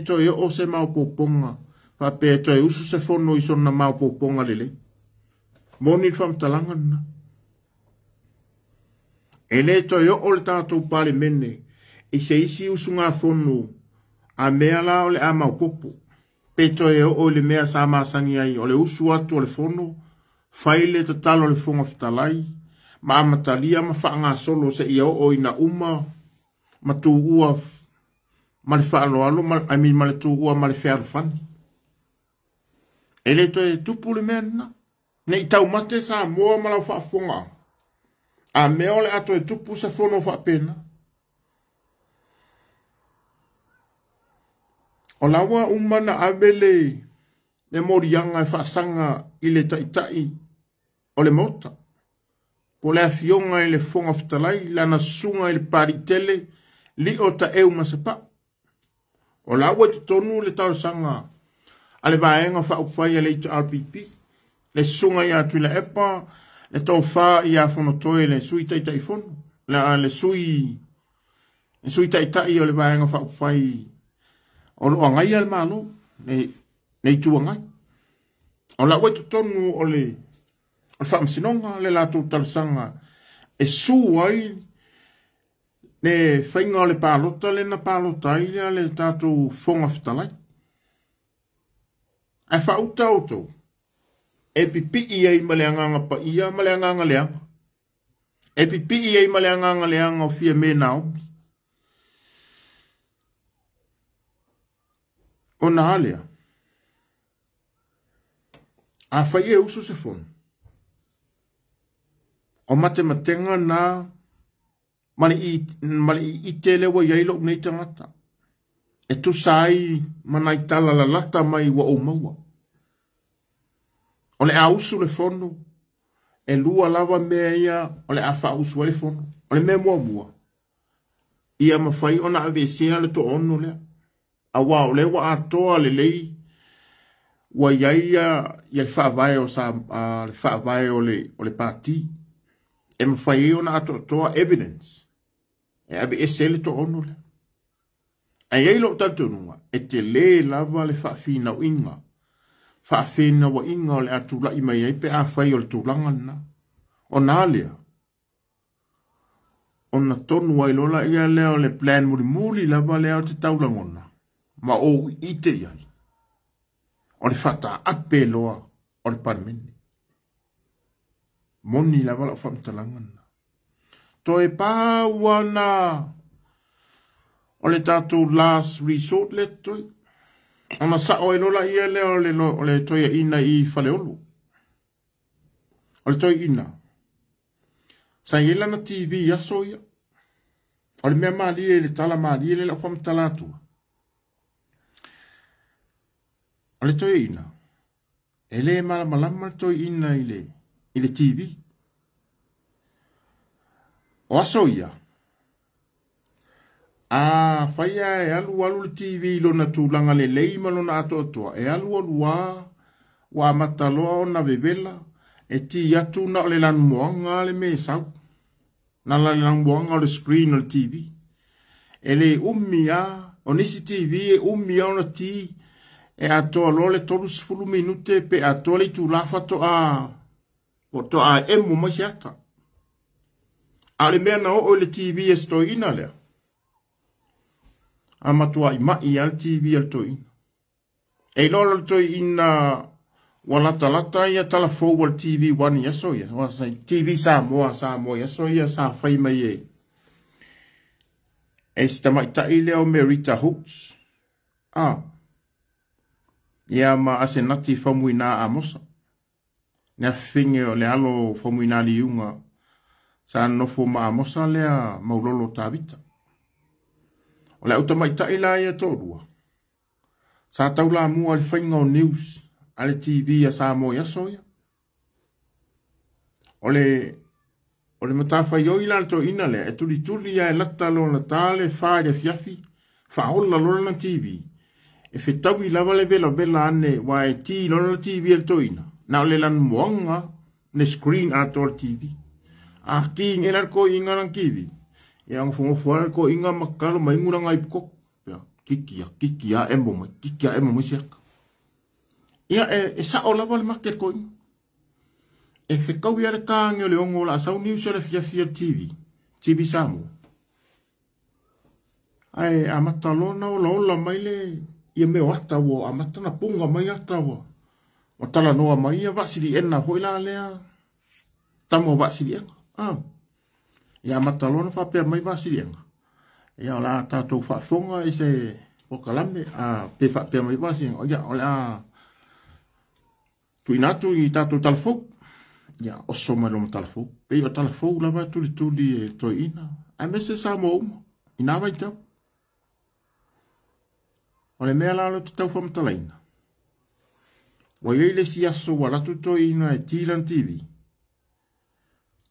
toi o se mau poponga, fa pe toi usu se fono i sona mau poponga lele. Moni fam talanga na. E le toi o le tātou pale mene, i se isi usu ngā fono, a mea la o le a mau popo. Pe toi o le mea sa masangi ai, o le usu atu o le fono, faile te talo le fonga fitalai, ma amatalia ma whaanga solo se ia o ina uma, ma tu ua, ma le whaalo alo, ma le tu ua, ma le whaaro whani. E le toi tupu le mea na. Ne i tau mate sa moa ma lau whaafonga. A mea ole ato e tupu sa fono whaapena. O lawa umana abele ne morianga e whaasanga i le taitai o le mota. Po le afionga i le fonga fitalai, lana sunga i le paritele, li o ta eu masapa. O lawa te tonu le tau sanga, ale vaenga whaupwai le ito RPP, le sunga i atu la epa, le tau wha i a fono toe le sui taitai fono, le sui taitai o le vaenga whaupwai, o lo angai al malo, ne itu angai. O lawa te tonu o le whaamsinonga le lato talusanga e suai ne whainga o le pālota le na pālota ia le tātou fonga fitalai. E whauta o tau. E pipi ia i maleanganga pa ia maleanganga leanga. E pipi ia i maleanganga leanga o fia me nao. O na alea. A whai e usu se fono. O mate matenga na mali i tele wa yailo nei tangata. E tu sai manai tala la lata mai wa o maua. O le ausu le fono. E lua lava mea ia o le afa ausu le fono. O le mea mua mua. Ia mawhai ona avesea le to ono lea. A wao le wa atoa le lei. Wa yaia ia le whaavae o sa le whaavae o le pati. E mawhai ona atoa evidence. E abe e sele to ono le. A iei lo tatununga. E te le lava le whaafina o inga. Whaafina wa inga o le atula i mai ei pe a whai o le tūlanga na. O nā lea. O na tonu ai lola ia lea o le plan muri lava lea o te taulangona. Ma o ite iai. O le whata ape loa o le paramene. Moni lava la whamtalangana. To e pāwana o le tātou last resort le toi. Ona sa o e lola ia lea o le toi ina i whaleolo. O le toi ina. Sa iela na TV aso ia. O le mea maalie le tala maalie le la whamtalatua. O le toi ina. E le malama le toi ina i le TV. O aso ia. A whaia e alu le TV lo na tūlanga le leima lo na ato atua. E alu wa mataloa o na vevela. E ti atu na le lanu moanga le me sau. Na le lanu moanga o le screen o le TV. E le umia, o nisi TV e umia o na ti. E atoa lo le tolu 10 minute pe atoa le tūlafa to a emu masiata. A le mea na o le TV e sto ina lea. A matua i mai al TV al to ina. E lolo to ina walata ia tala forward TV wani yaso ia. TV Samoa yaso ia sa whai mai e. E stamai i leo Merita Hooks. Ia ma asenati whamuina a mosa. Nea whinge o le alo whamuina li unga. Sa nofo ma a mosa lea maulolo tāwita. O le auta mai taila ia tōrua. Sa taula mua le whainga o news. Ale TV a Samoa ia soia. O o le matawhai o ila to ina le, e tuli tuli ya e lata lo na tale, wha e fiafi, wha hola lo na TV. E whetau I lava le vela vela ane, wa e ti lo na TV el to ina. Na o le lan moanga, ne screen ato le TV. A ki ngena ko inga lang kiwi. E ang fungo fuara ko inga makalo mainguranga ipko. Kikia emo mai, kikia emo mai siaka. Ia e sa o lava le market ko inga. E whekau ia re kāngi o le ongo la asau niu se le fia TV Samu. Ai amata lona o la mai le ia meo ata wo amata na punga mai ata wo. O tala noa mai ia vasiri ena hoi la lea. Tamo vasiri ena. Ia amata lona whapea mai vasiri ena. Ia o la tātou whafonga I se pokalame pe whapea mai vasiri ena. Ia o la tuinatu I tātou talafou. Ya oso mai loma talafou. Pe o talafou lava tuli e toi ina. Ai mese sa mo uma. Ina vai tau. O le mea lalo te tau whamatalaina. Wa iei le si aso wa latu toi ina e Tilan TV.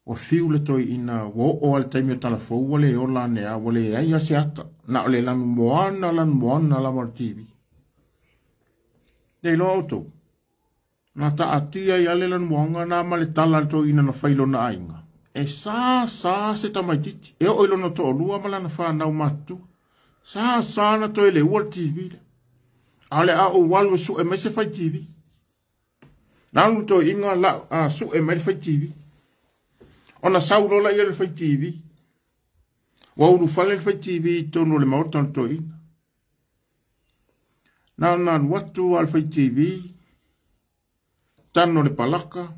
O fiu le toi ina o al taimi o talafou wale o la nea wale ai ase ata. Na ole lanu moana lama TV. Nei lo auto. Na ta atia I ale lan moanga na male tala to ina na whailo na ainga. E sa se tamaititi. E o ilo na to olua mala na whanau matu. Sa na to ele ua TV. Ale a o walu su e mese whai TV. Nanu to inga la su e mese whai TV. Ona saurola I ele whai TV. Wauru whale whai TV tono le maotan to ina. Nan watu al whai TV. Tano le palaka,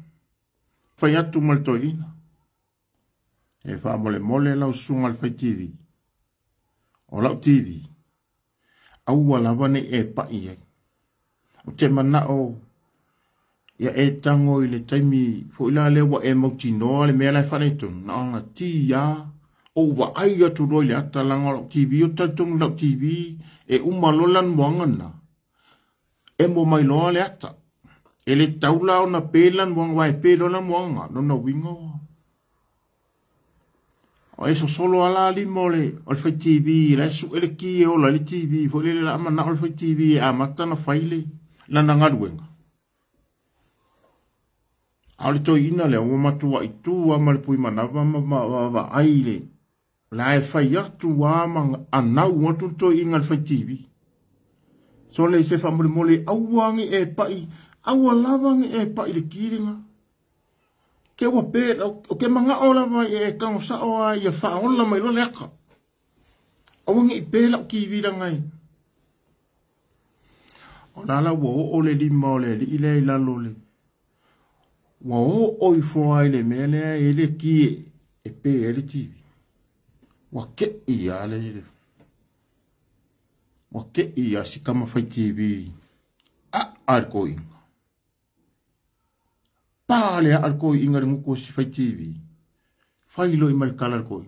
fai atu mal toina. E wha mole lau sunga al fai TV. O lau TV. Aua lawane e pai e. O te mana o. Ia e tango I le taimi. Fo ila lewa e mauti noa le mea lai whanetun. Na anga ti ya. O wa ai atu roi le ata langa lau TV. O taitonu lau TV. E umalolan wangana. E mo mai loa le ata. Ele taula o na pelan wang wai pelo na wanga no na wingo. O eso solo ala li mole o le TV la su ele ki o la TV fo le la mana o le TV a mata na faile la na ngaruenga. Ale to ina le o matu wa itu wa mal pui mana va aile. La e fai atu wa mang anau watu to inga le TV. So le se fa mole awangi e pai awa lawang e pa ile kiringa. Ke wa pe o ke manga ola mai e kang sa o ai fa ola mai lo leka. Awang I pe la ki vida ngai. O la wo o le di mole le ile la lo le. Wo o I fo ai le mele e le ki e pe e le TV. Wa ke I ale le. Wa ke I a si kama fai TV. Ar koi. Pale al koi inga le muko si fai TV. Failo I mal kala al koi.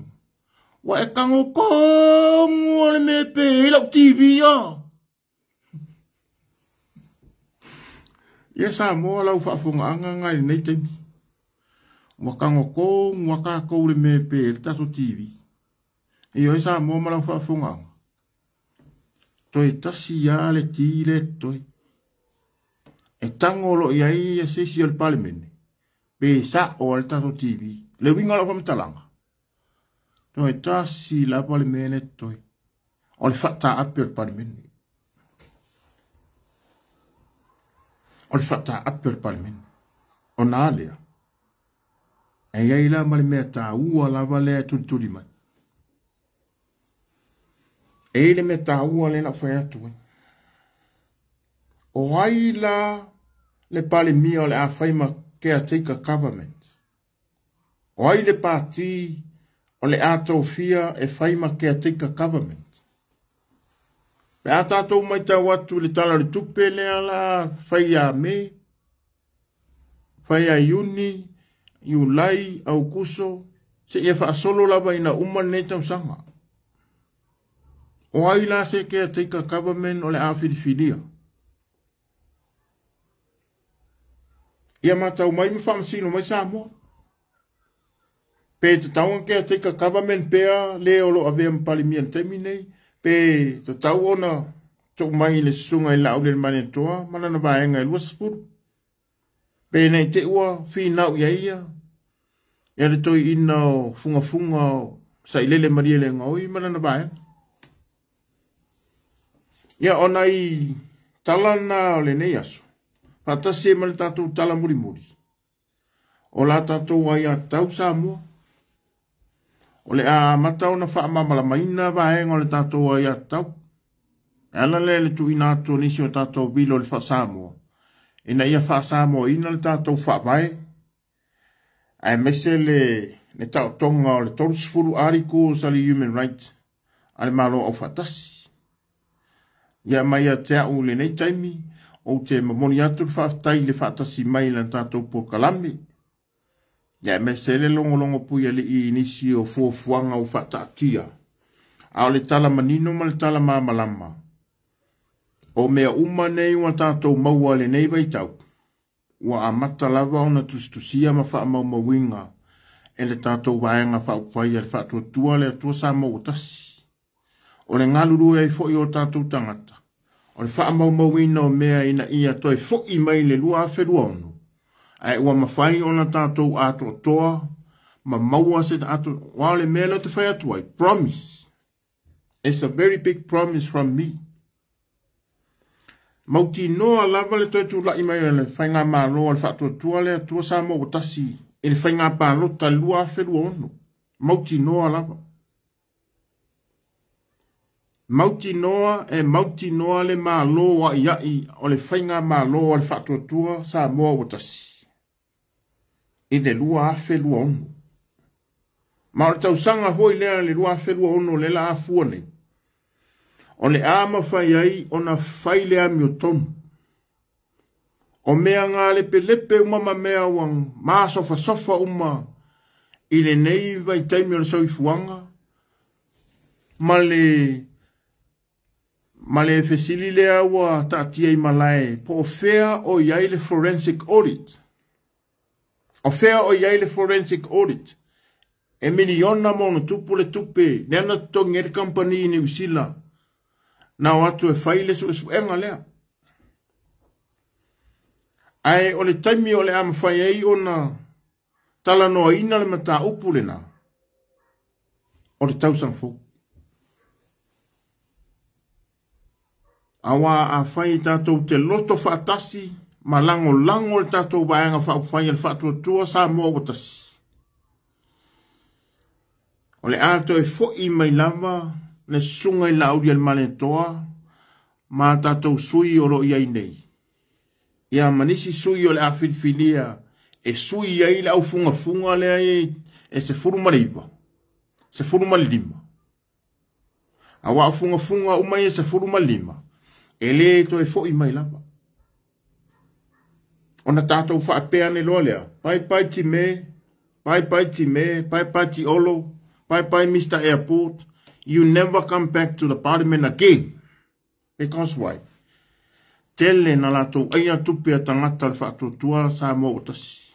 Wa e kango kongo le me pe lau TV ya. Ia sa mo lau whaafunga anga ngai nei teimi. Wa kango kongo wa kako le me pe tato TV. Iyo e sa mo malau whaafunga anga. Toi tasi ya le tile toi. E tangolo iai e sesi al parlemene. Pe sa o al tato TV. Le winga la whamtalanga. Toi tasi la parlemene toi. O le fata api al parlemene. O le fata api al parlemene. O na alea. E iai la male mea ta ua la valea tuturi mai. E le mea ta ua le na whai atu. O ai la le pale mia o le awhaima caretaker government. O ai le pāti o le ato fia e whaima caretaker government. Pe a tātou mai tau atu le tala le tupe lea la whaia me, whaia iuni, iulai, au kuso, se ia wha solo lava ina uman ne tau sanga. O ai la se caretaker government o le awhiriwhiria. Ia matau mai me whamasino mai Samoa. Pe te taunga ke te ka government pea le olo ave parliament temi nei. Pe te tau ona tok mai le sunga I lau le mane toa. Mana na vaenga lua spuru. Pe nei te ua whinau ia ia. Ia le toi ina o funga o sa ilele maria le ngoi mana na vaenga. Ia ona I talana o le nei aso. Pata se ma le tatou tala muri muri. O la tatou ai a tau sa mua. O le a matau na wha mamala maina vaenga o le tatou ai a tau. Ala le tu ina atu nisi o tatou bilo le wha sa mua. Ina ia wha sa mua ina le tatou wha vai. Ai mese le tau tonga o le torusfuru ariko sa le human rights. Ale malo au fatasi. Ia mai a tea u le nei taimi. O te mamoni atu le whaatai le fatasi mai le tatou po kalami. Ia mese le longo puia le I inisi o fuafuanga o whaatatia. Ao le tala manino ma le tala mamalama. O mea uma nei ua tātou maua le nei vai tau. Ua a mata lava ona tustusia ma wha mau mawinga. E le tātou vaenga wha upai le wha tua le atua sa mau tasi. O le ngaluru e fo I o tātou tangata. O le wha mau mawina o mea ina ia toi fo I mai le lua awherua ono. Ai ua mawhai ona tātou ato toa. Ma maua se ato. Wao le mea lo te whai atua. Promise. It's a very big promise from me. Mauti noa lava le toi tu lai mai le whainga malo le whaatua tua le atua sa mo tasi. E le whainga palo ta lua awherua ono. Mauti noa lava. Mauti noa le malo wa iai o le whainga malo le whaatua tua sa mo tasi. E le lua awherua ono. Ma o le tausanga hoi lea le lua awherua ono le la afua nei. O le ama whai ai o na whai lea mi o tonu. O mea ngā lepe umama mea wang maa sofa uma I le nei vai taimi o le soifuanga. Ma le fesili lea wa taatia I malae po o fea o iai le forensic audit. O fea o iai le forensic audit. E miliona mo na tupu le tupe. Nena tongi e company New Zealand. Na watu e whaile su enga lea. Ai o le taimi o le ama whai ei o na tala noa ina le mata upu le na. O le tausang fo. Awa a whai tātou te loto whaatasi. Ma lango le tātou vaenga whai al whaatua tua sa mua watasi. O le ato e fo I mai lava. Le sunga I lauri al mane toa, ma tātou sui o lo iai nei. Ia manisi sui o le awhiriwhinia, e sui iai le au funga le ai, e se furu maripa, se furu malima. Awa au funga umai e se furu malima, e le to e fo I mai lava. Ona tātou whaapea ne loa lea, pai ti me, pai ti olo, pai Mr. Airport, you never come back to the parliament again. Because why? Tele na lato aia tupi a tangata le whaatua tua sa mo otasi.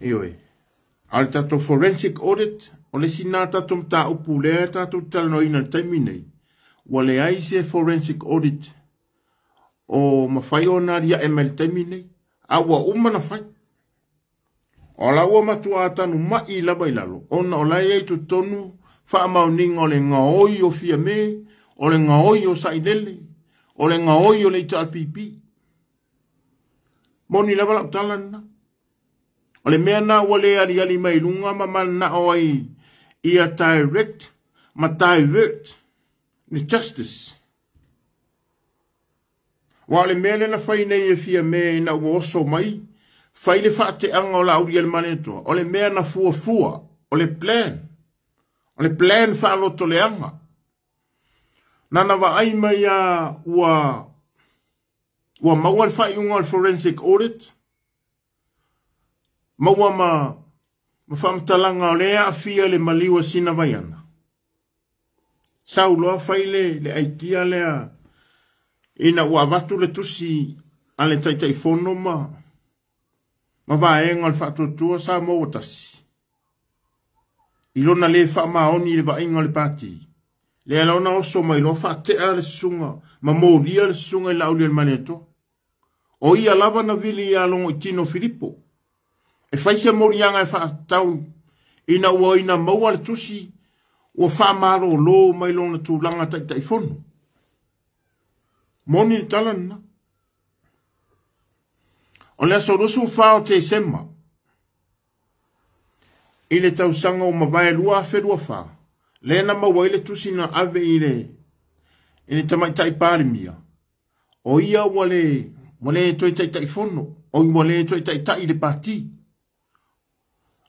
Eoe. Ale tato forensic audit, o le sina tato mta upu lea tato tala no ina taimi nei. Wale aise forensic audit. O mawhai o naria ML taimi nei. Awa umana whai. O la ua matua atanu mai laba I lalo. Ona o lai ei tu tonu wha mauninga o le ngaoi o fia me, o le ngaoi o sailele, o le ngaoi o le ita alpipi. Moni laba la utalana. O le mea na wale ali mai lunga mamana na oi ia direct, ma divert, ni justice. Wa le mea le na whai nei e fia me na ua oso mai, whaile whaate anga o la auri el manetua. O le mea na fua. O le plan. O le plan whaaloto le anga. Nana wa aima ia ua maua le whaiunga al forensic audit. Maua ma whamtalanga o lea a fia le maliwa sina vaiana. Sau loa whaile le aitia lea ina ua watu le tusi ale taitai whono ma. Ma vaenga le whaatotua sa mo watasi. Ilona le whaamaoni le vaenga le pati. Le alaona oso mai lo whaatea le sunga. Ma mōria le sunga i lauli le maneto. O ia lava na vili ia longo i tino Filipo. E whaisia morianga e whaatau. Ina ua ina maua le tusi. Ua whaamaro lo mai lona tūlanga tai fono. Moni ni talana. O lea so rusu whao te sema. Ile tau sanga o mawai lua a wherua wha. Lena maua ile tusi na ave ile tamai tai pāri mia. O ia wale toi tai fono. O i wale toi tai le pati.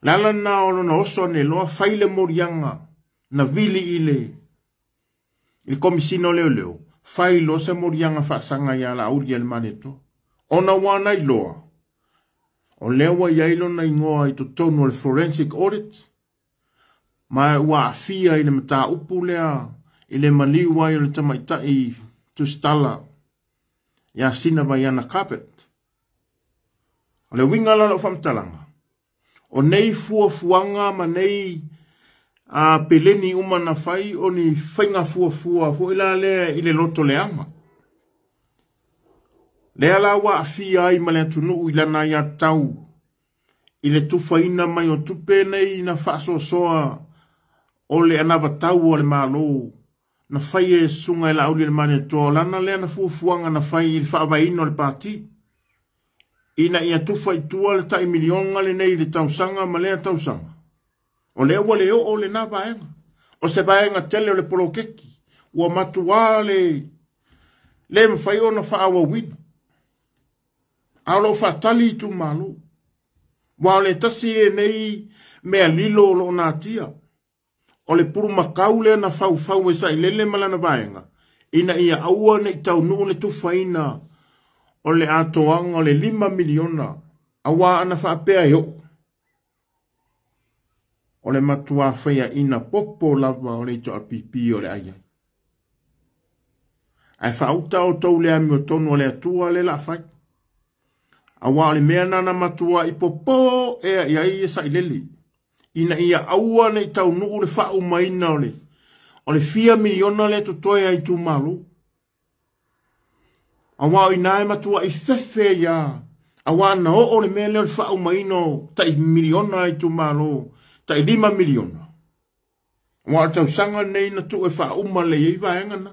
Lala na ono na oso ne loa whaile morianga. Na vili ile komisino leo. Whailo se morianga whaasanga ia la auri el maneto. Ona wana i loa. O lewa iailo na ingoa i to tonu al forensic audit. Ma ua afia ile mata upu lea. Ile maliwa ile tamaita i tustala. Ya sina bayana carpet. O le winga lalo whamtalanga. O nei fuanga ma nei peleni uma na whai o ni whainga fua fu ila lea ile loto leanga. Lea la wa afia ai ma lea tunu ila na ia tau. Ile tufaina mai o tupe nei na whaso soa o le anaba tau o le malo. Na whai e sunga ila auli le mane toa. Lana lea na fuanga na whai ili whaawaino le pati. Ina ia tufa i tua le tai milionga le nei le tausanga ma lea tausanga. O lea wale o le na vaenga. O se vaenga tele o le polokeki. Ua matua le mwhai o na whaawa wina. Alo whaatali i tu malo. Wa le tasi le nei mea lilo lo na tia. O le puru makau le na fau e sa ilele malana vaenga. Ina ia aua ne tau nuu le tufaina. O le atoanga o le 5 miliona. Awa ana whaapea yo. O le matua whaia ina popo lava o le ito apipi o le aia. Ai whauta o tau le ami o tonu o le atua le la whai. Awa o le mea nana matua i popo ea iai e sa ilele. Ina ia aua nei tau nuu le whau maina o le. O le 4 miliona le tutoia i tu malu. Awa o inae matua i fefe ia. Awa na o le mea le whau maino ta i miliona i tu malu. Ta i 5 miliona. Awa o tau sanga nei na tu e whau ma le i vaenga na.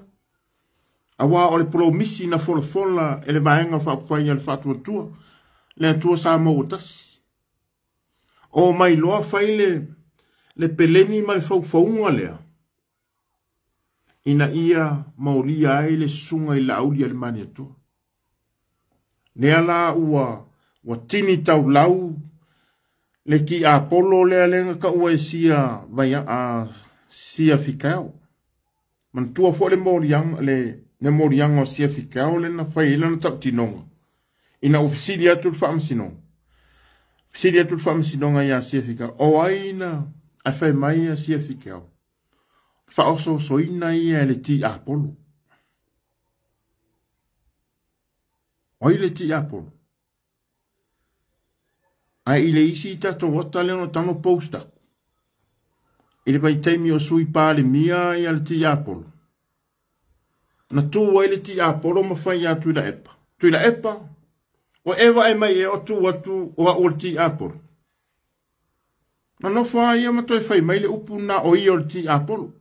Awa o le promisi na fola e le vaenga whau whaia le whatu atua. Le atua sa mau tas. O mai loa whaile le peleni ma le whauwhaunga lea. Ina ia mauria ai le sunga i laulia le mani atua. Nea la ua tini tau lau le ki a polo lea lenga ka ua e sia vaya a sia fikao. Man tua fo le morianga o sia fikao le na whaila na tau tinonga. Ina ofisiri atu whaamsinonga. Ofisiri atu whaamsinonga ia sia fikao. O aina a whai mai a sia fikao. Whaoso soina ia le ti a polo. Oi le ti a polo. Ai ile isi tato wata leo tano posta. Ile pai teimi o sui pale mia ia le ti a polo. Na tu wa ile ti a polo ma fai a tuila epa. Tuila epa. O ewa e mai e otu watu o a o ti a polo. Na no fai ia mato e fai mai le upu na o i o ti a polo.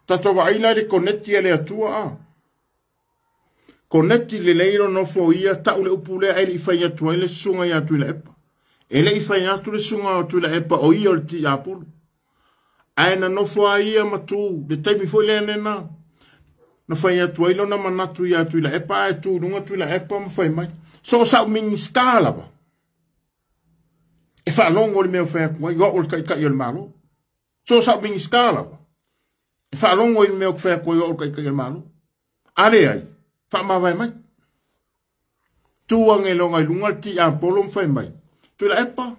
Tato wa aila le konetti e le atua a. Konetti le leiro no fo ia tau le upu le aile i fai atua ele sunga i atu ila epa. Ele i fai atu le sunga atu ila epa o i o ti a polo. Aina no fo a ia matu le taimi fo le anena. Na fai atua ilo na manatu i atu ila epa a tu runga tu ila epa ma fai mai. So sa mingi skala ba. E fa longo le meo fai akua i o kai kai o le malo. So sa mingi skala ba. E fa longo i meo fai akua i o kai kai o le malo. Ale ai. Fa ma vai mai. Tuang e longa i lunga ti a polo ma fai mai. Tu ila epa.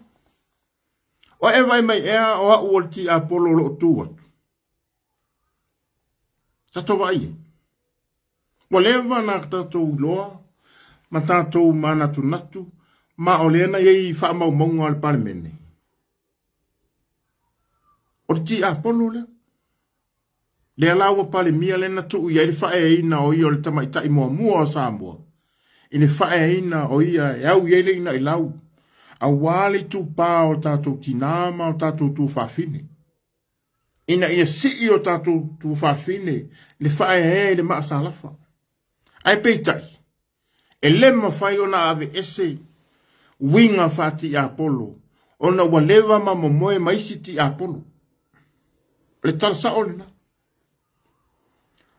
O e vai mai ea o a uol ti a polo lo tua. Tato vai. Wa lewa na tatou loa, ma tatou mana tu natu, Ma o lea na yei wha mau maunga al parimene. O ti a polo lea. Lea lawa pale mia le na tuu ia le wha e ina o ia o le tamaitai mua mua o Samoa. Ine wha e ina o ia e au ia le ina i lau. A wale tu pa o tatou tinama o tatou tu whawhine. Ina ia si o tatou tu whawhine le wha e le maa salafa. Ai peitai. E lema whai o na ave ese winga whati a polo. O na walewa ma momoe maisi ti a polo. Le talsa o lena.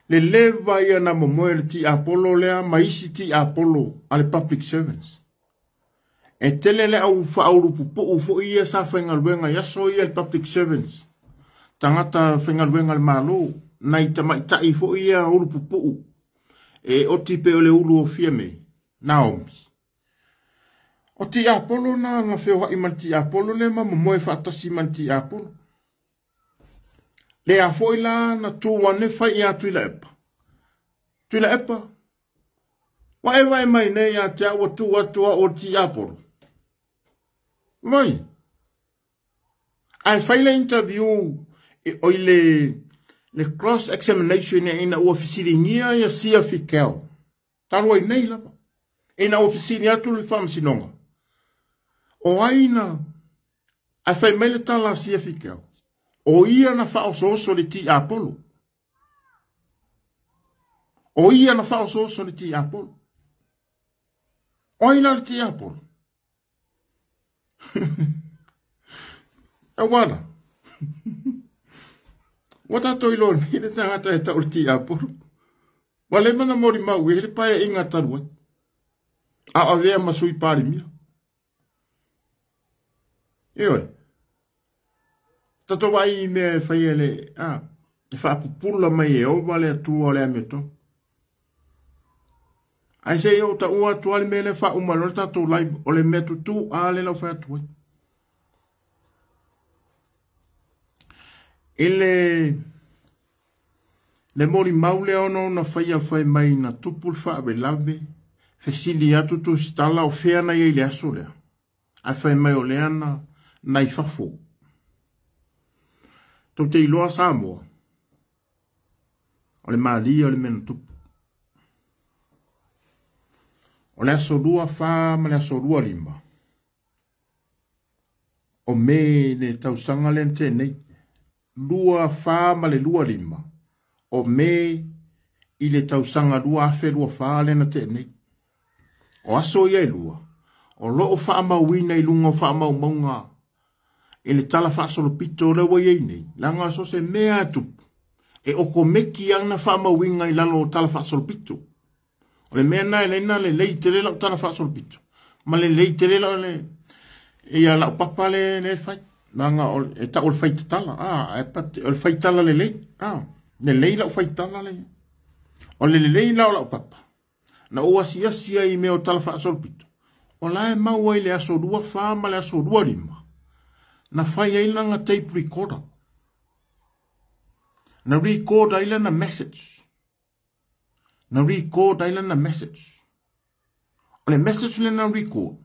Le leva ia na momoe le ti a polo lea maisi ti a polo ale public servants. E tele le au whaauru pupo ufo ia sa whengaluenga yaso ia le public servants. Tangata whengaluenga le malo. Nai tamaitai fo ia uru pupo. E o tipe o le ulu o fiame. Naomi. O ti apolo na wheo hai man ti apolo le ma moe whaatasi man ti apolo. Le a foila na tuwane whai ia tuila epa. Tuila epa. Wae mai ne ia te awa tuatua o ti apolo. Mai. Ai whaile interview o le cross-examination e ina uafisiri ngia ia sia fikeo. Tarua i nei lapa. Ina uafisiri atu le whamsinonga. O aina, ai whai mele tala sia fikeo. O ia na whao soso le ti apolo. O ia na whao soso le ti apolo. O ina le ti apolo. E wada. Wata toilo ni le tangata e tau ti apolo. Wale mana mori mau e le pae inga tarua. A avea masui pari mia. Eoi. Tato wai me fai ele, e wha pupula mai e o wale atua o le ameto. Ai se o ta ua tuali me le wha umalo tato lai o le metu tu a le lau wha atua. Le mori maule ono na whai mai na tupul wha awe lave, fesili atu tu stala o whea na i le aso lea. Ai whai mai o leana na i whafo. Tau te iloa Samoa. O le maalia o le mena tupu. O le aso rua wha ma le aso rua lima. O me le tausanga le te nei. Lua wha ma le lua lima. O me i le tausanga lua afe lua wha le na te nei. O aso ia lua. O loo wha mawina i lunga wha maunga. E le tala wha solo pito le wa iei nei. Langa so se mea tupu. E oko meki ang na wha mawinga i lalo tala wha solo pito. O le mea nai leina le lei te lela o tala wha solo pito. Ma le lei te lela o le e a lau papa le fai. Langa e ta o le fai tala. O le fai tala le lei. Le lei lau fai tala le. O le lei lau papa. Na o asia i mea o tala wha solo pito. O la e maua i le aso rua wha ma le aso rua rima. Na whai aila nga tape recorder. Na record aila na message. Na record aila na message. O le message le na record.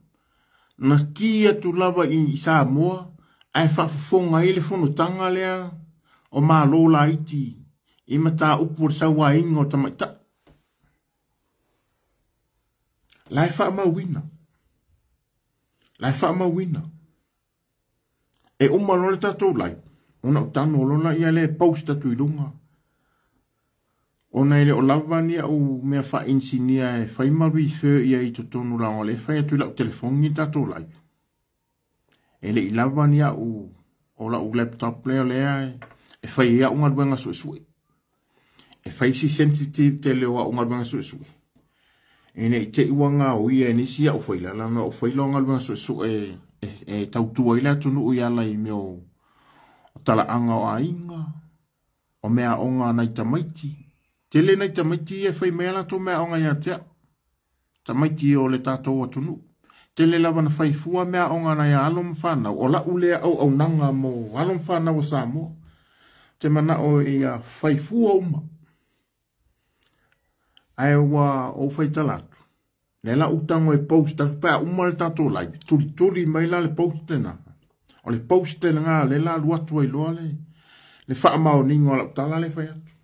Na kia tu lava i Samoa. Ai whafafonga i le whunutanga lea. O maa lola iti. I mata upu sa wa ingo tamaita. Lai wha mawina. Lai wha mawina. E umalo le tatou lai. Ona utano lona ia le posta tu ilunga. Ona ile o lava ni au mea wha insinia e whaima refer ia i tutonu la o le whai atu lau telefoni tatou lai. E le i lava ni au o la u laptop leo lea e whai ia unga ruenga sui. E whai si sensitive te leo a unga ruenga sui. E ne i te iwanga o ia nisi au whai lana o whai longa ruenga sui e tautua ila tunu ui ala i meo tala anga o ainga o mea onga nai tamaiti tele nai tamaiti e whai mea lato mea onga ia tea tamaiti o le tatou atunu tele lava na whai fua mea onga nai alom whanau o la ulea au nanga mo alom whanau o Samoa te mana o ia whai fua uma ai wa o whai talatu Le la utango e post ta pa uma le tato lai. Tuli mai la le post na. O le post le nga le la lua tu i loa le. Le wha mao ningo la utala le whai atu.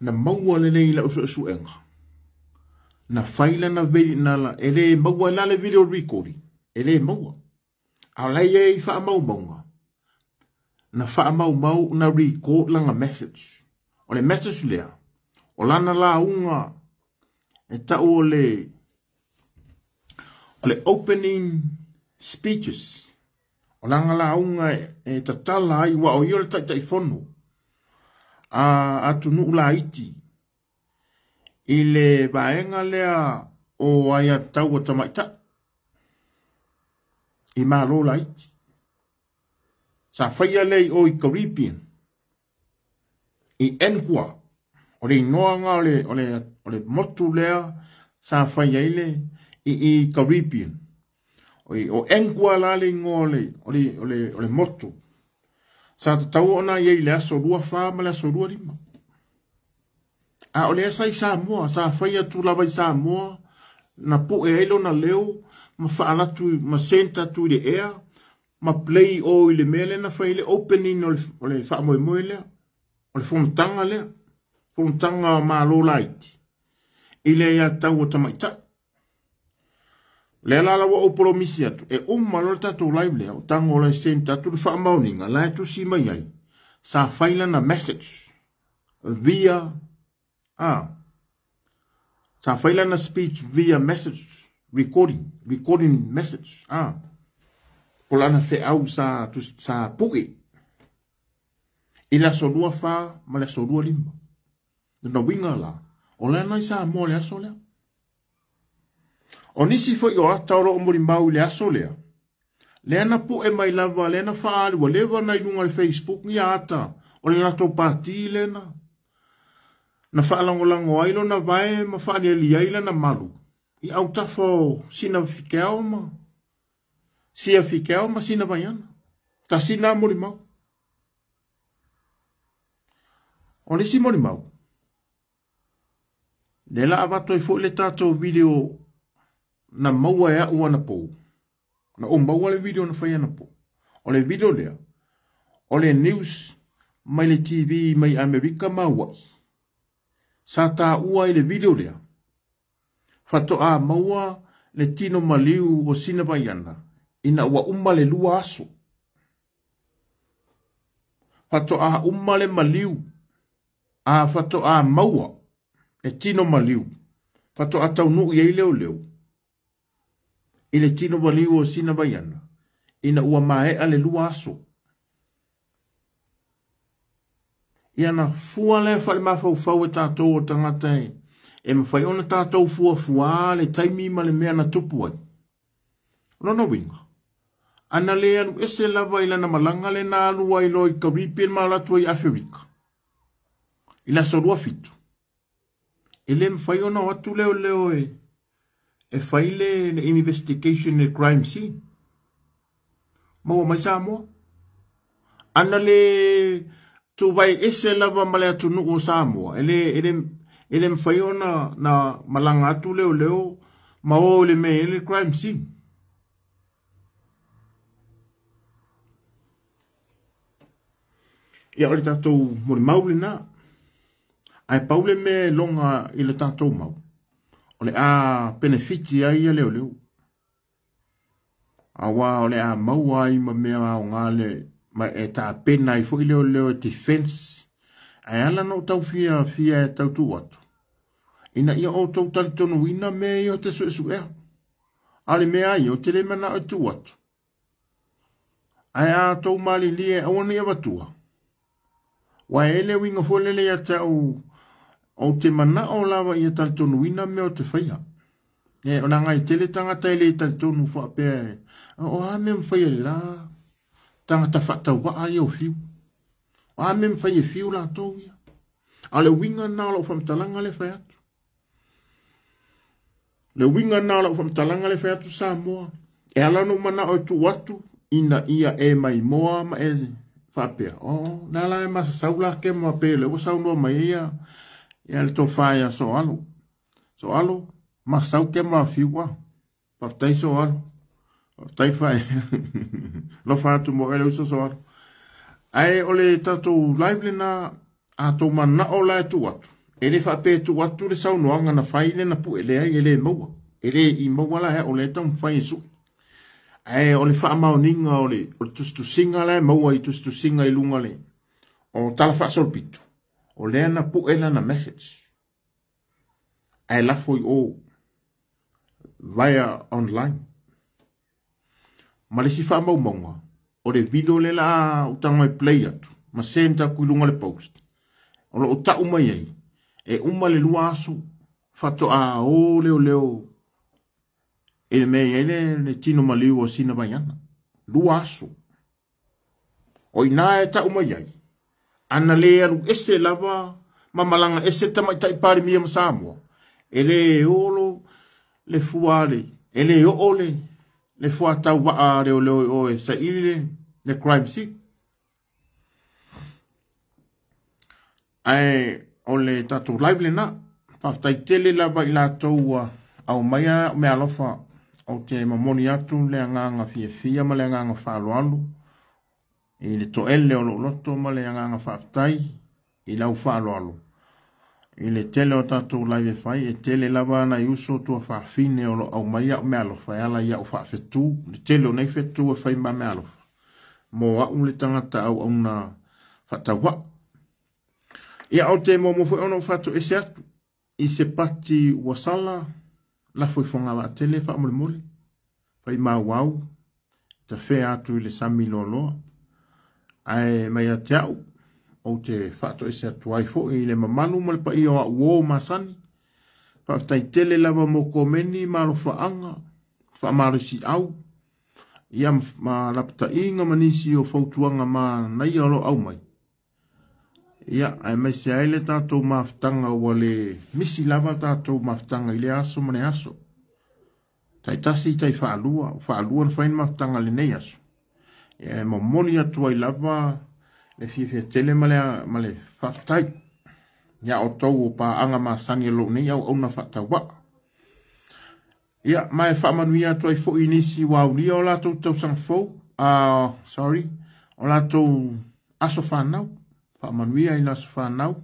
Na maua le nei la usu enga. Na whaila na veri na la. Ele maua la le video recording. Ele maua. A lai e wha mau maunga. Na wha mau na record langa message. O le message lea. O lana la unga. E tau o le opening speeches. O langa la unga e tatala ai wa o i o le tai whonu. Atu nu la iti. I le vaenga lea o aia tau o tamaita. I malo la iti. Sa whaia lei o i Caribbean. I enkua. O le inoanga o le motu lea sa whaia ile i Caribbean. O enkua la le ingoa o le motu. Sa tau ona iei le aso rua wha ma le aso rua rima. A o le asa i Samoa, sa whaia tu lawa i Samoa, na po e eilo na leo, ma wha alatu, ma senta tu i le ea, ma play o i le mele na whaile opening o le wha moe moe lea, o le whomtanga lea, whomtanga ma lo laiti. I le ia tau o tamaita. Le la wa o promisi atu, e malo tatou live lea, o tango o le senta tu le wha mauninga, la tu si mai ai, sa whaila na message, via sa whaila na speech via message, recording message, polana fe au sa puke. I la solua wha, ma la solua lima. Na winga la, o le nai sa mo le aso lea. O nisi fo i o atauro o mori mau le aso lea. Le ana po e mai lava, le ana whaari, wa lewa nai lunga le Facebook, ni ata, o le nato pati le na. Na whaalangolango ailo na vae, ma whaani ali aila na malu. I au tafo sina whikeo ma. Sia whikeo ma sina vaiana. Ta sina mori mau. O nisi mori mau. Le la avato i fo le tato video na maua ea ua na pou. Na o maua le video na whaia na pou. O le video lea. O le news mai le TV mai Amerika maua. Sa ta ua i le video lea. Fato a maua le tino maliu o sina vaiana. Ina ua le lua aso. Fato a le maliu. Fato a maua. Le tino maliu. Fato a tau nuu iei leo leo. I le tino maliu o sina vaiana. Ina ua mae le lua aso. Ia na fua le whale mawhau e tātou o tangata e mawhai ona tātou fua le taimi ma le mea na tupu ai. Rona winga. Ana le anu ese lava ila na malanga le na alua i loi Caribbean ma latu ai Afrika. Ila sorua fitu. Ele mawhai ona watu leo e whaile le investigation e crime scene. Maua mai Samoa. Ana le tu vai ese lava male atu nuku Samoa. Ele mwhai ona na malanga atu leo ma o le me ele crime scene. Ia ole tātou mori mauli na. Ai paule me longa i le tātou mau. Ole a benefiti ai leo. Awa ole a mau ai ma mea o ngale ma e ta pena i fo leo defense. Ai ala no tau fia e tau tu watu. Ina ia o tau tali tonu wina me i o te su ea. Ale mea i o te le mana o tu watu. Ai a tau mali lie awana ia watua. Wa ele winga folele ia tau o te mana o lava ia tali tonu wina me o te whaia. E o nanga i tele tangata ele tali tonu whapea. O a me mwhaia la. Tangata whatau wa ai o fiu. O a me mwhaia fiu la tau ia. Ale winga na lo whamtalanga le whai atu. Le winga na lo whamtalanga le whai atu Samoa. E ala no mana o tu watu. Ina ia e mai moa ma e whapea. O nala e masa saula ke moa pe le o saunua mai ia. Ia le to whaia so alo. So alo. Masau ke ma fiwa. Pa tai so alo. Tai fai. Lo fa tu mo ele uso so alo. Ai ole tatou live na a to mana o la tu atu. Ele fa pe tu atu le sau noanga na fai le na pu ele ai ele maua. Ele I maua la he ole tam fai su. Ai ole fa mau ninga ole tu singa le maua I tu singa I lunga le. O tala fa sol pitu. O le na pu ele na message. Ai la foi o via online. Malisi fa mau maunga. O le video le la utang mai play atu. Ma senta kuilunga le post. O lo ta umai ai. E uma le lua asu. Fato a o leo. E le mea le tino maliu o sina baiana. Lua asu. O ina e ta umai ai. Ana le alu ese lava. Mamalanga ese tamai tai pari mia masamua. E le olo le fuale. E le ole. Le fua tau waa leo o e sa ile le crime scene. Ai o le tatou live le na. Paftai tele lava I la toua au maia me alofa o te mamoni atu le anganga fia ma le anganga whaaloalu. I le toele o lo loto ma le anganga whaftai I lau whaaloalu. I le tele o tatou live fai e tele lava na I uso tua whafine o lo au maia me alofa e ala ia o whafetu. Le tele o nei fetu e fai ma me alofa. Mo au le tangata au na whatawa. Ia o te mo fo ono fatu e se atu. I se pati wasala la foi fonga wa tele fa mo mole. Fai ma wau. Te fe atu le sami lolo. Ai mai atiau. O te fatu e se atu ai fo I le mamalu mo le pa I o wo masani. Fa tai tele lava mo komeni ma lo fa anga. Fa marisi au. Ia ma lapta inga manisi o fautuanga ma nai alo au mai. Ia, ai mai se aile tātou maftanga wale misi lava tātou maftanga I le aso mane aso. Tai tasi tai whaalua na whain maftanga le nei aso. Ia, ma moni atu ai lava le fifia tele male whaftai. Ia, o tau o pa anga masani alo nei au na whatawa. Ia, mai whamanuia atu ai fo inisi waulia o lātou tau sang fau. Sorry, o lātou aso whanau. Whamanuia I laso whanau.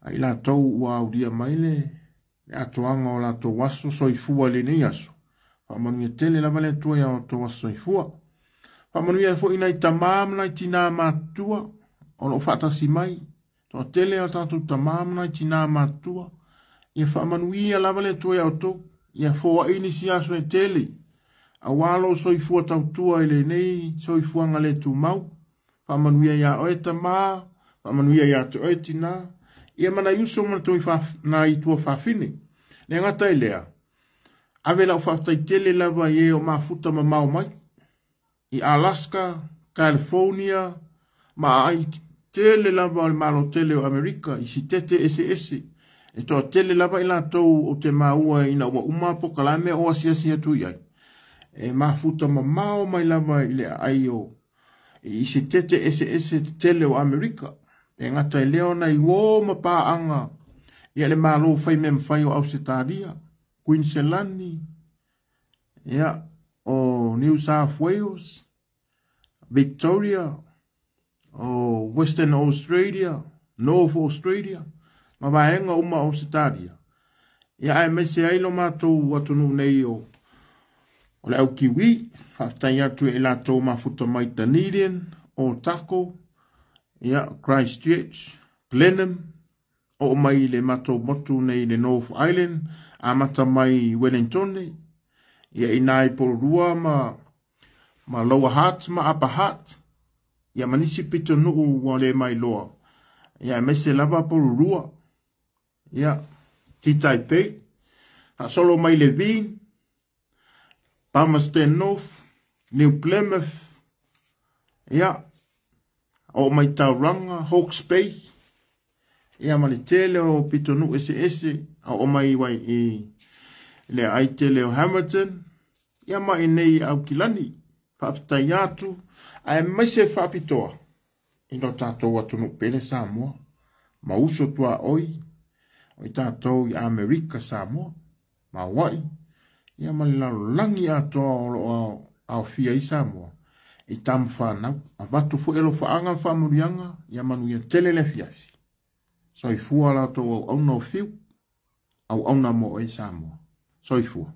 Ai la tau ua auria maile. Le atoanga o la tau waso soifua le nei aso. Whamanuia tele lava le tua ia o tau waso soifua. Whamanuia fo ina I tamamna I tina matua. O lo whatasi mai. Toa tele o tatu tamamna I tina matua. Ia whamanuia lava le tua ia o tau. Ia fo inisi aso e tele. A walo soifua tau tua I le nei soifuanga le tu mau. Whamanuia ia oeta maa, whamanuia ia te oetina, ia mana yuso mana tui na I tua whawhine. Ne ngata I lea, awe lau whaftai tele lava I o mafuta ma mau mai, I Alaska, California, ma ai tele lava o malo tele o Amerika, I si tete ese, e toa tele lava I la tau o te maua ina ua umapo kalame o asia tui ai. E mafuta ma mau mai lava I le ai o, I se tete ese tele o Amerika. E ngata I leo na I wō ma pāanga. Ia le malo fai mem fai o Ausitaria. Queensland. Ia o New South Wales. Victoria. O Western Australia. North Australia. Ma vaenga uma Ausitaria. Ia ai me se ailo mātou watunu nei o le au kiwi. Haftai atu e la tō mafuta mai Dunedin, o Tako, ia Christchurch, Glenham, o mai le mato motu nei le North Island, a mata mai Wellington, ia inai porua ma Lower Hutt, ma Upper Hutt, ia manisi pito nuu wa le mai loa, ia mese lava porua, ia Ti Taipei, ha solo mai le Veen, Palmerston North, New Plymouth, ia, o mai Tauranga, Hawke's Bay, ia mali tele o pitonu ese, o mai wai I le aitele o Hamilton, ia mai nei au kilani, whaapitai atu, ai mai se whaapitoa, ino tātou atunu pele Samoa, ma uso tua oi, o I tātou I Amerika Samoa, ma wai ia malilalo langi atoa au fia i Samoa i tam whanau a watu fu elo whaanga whamurianga ia manu ia telele fiafi so i fua la to au no fiu au na mo e Samoa so i fua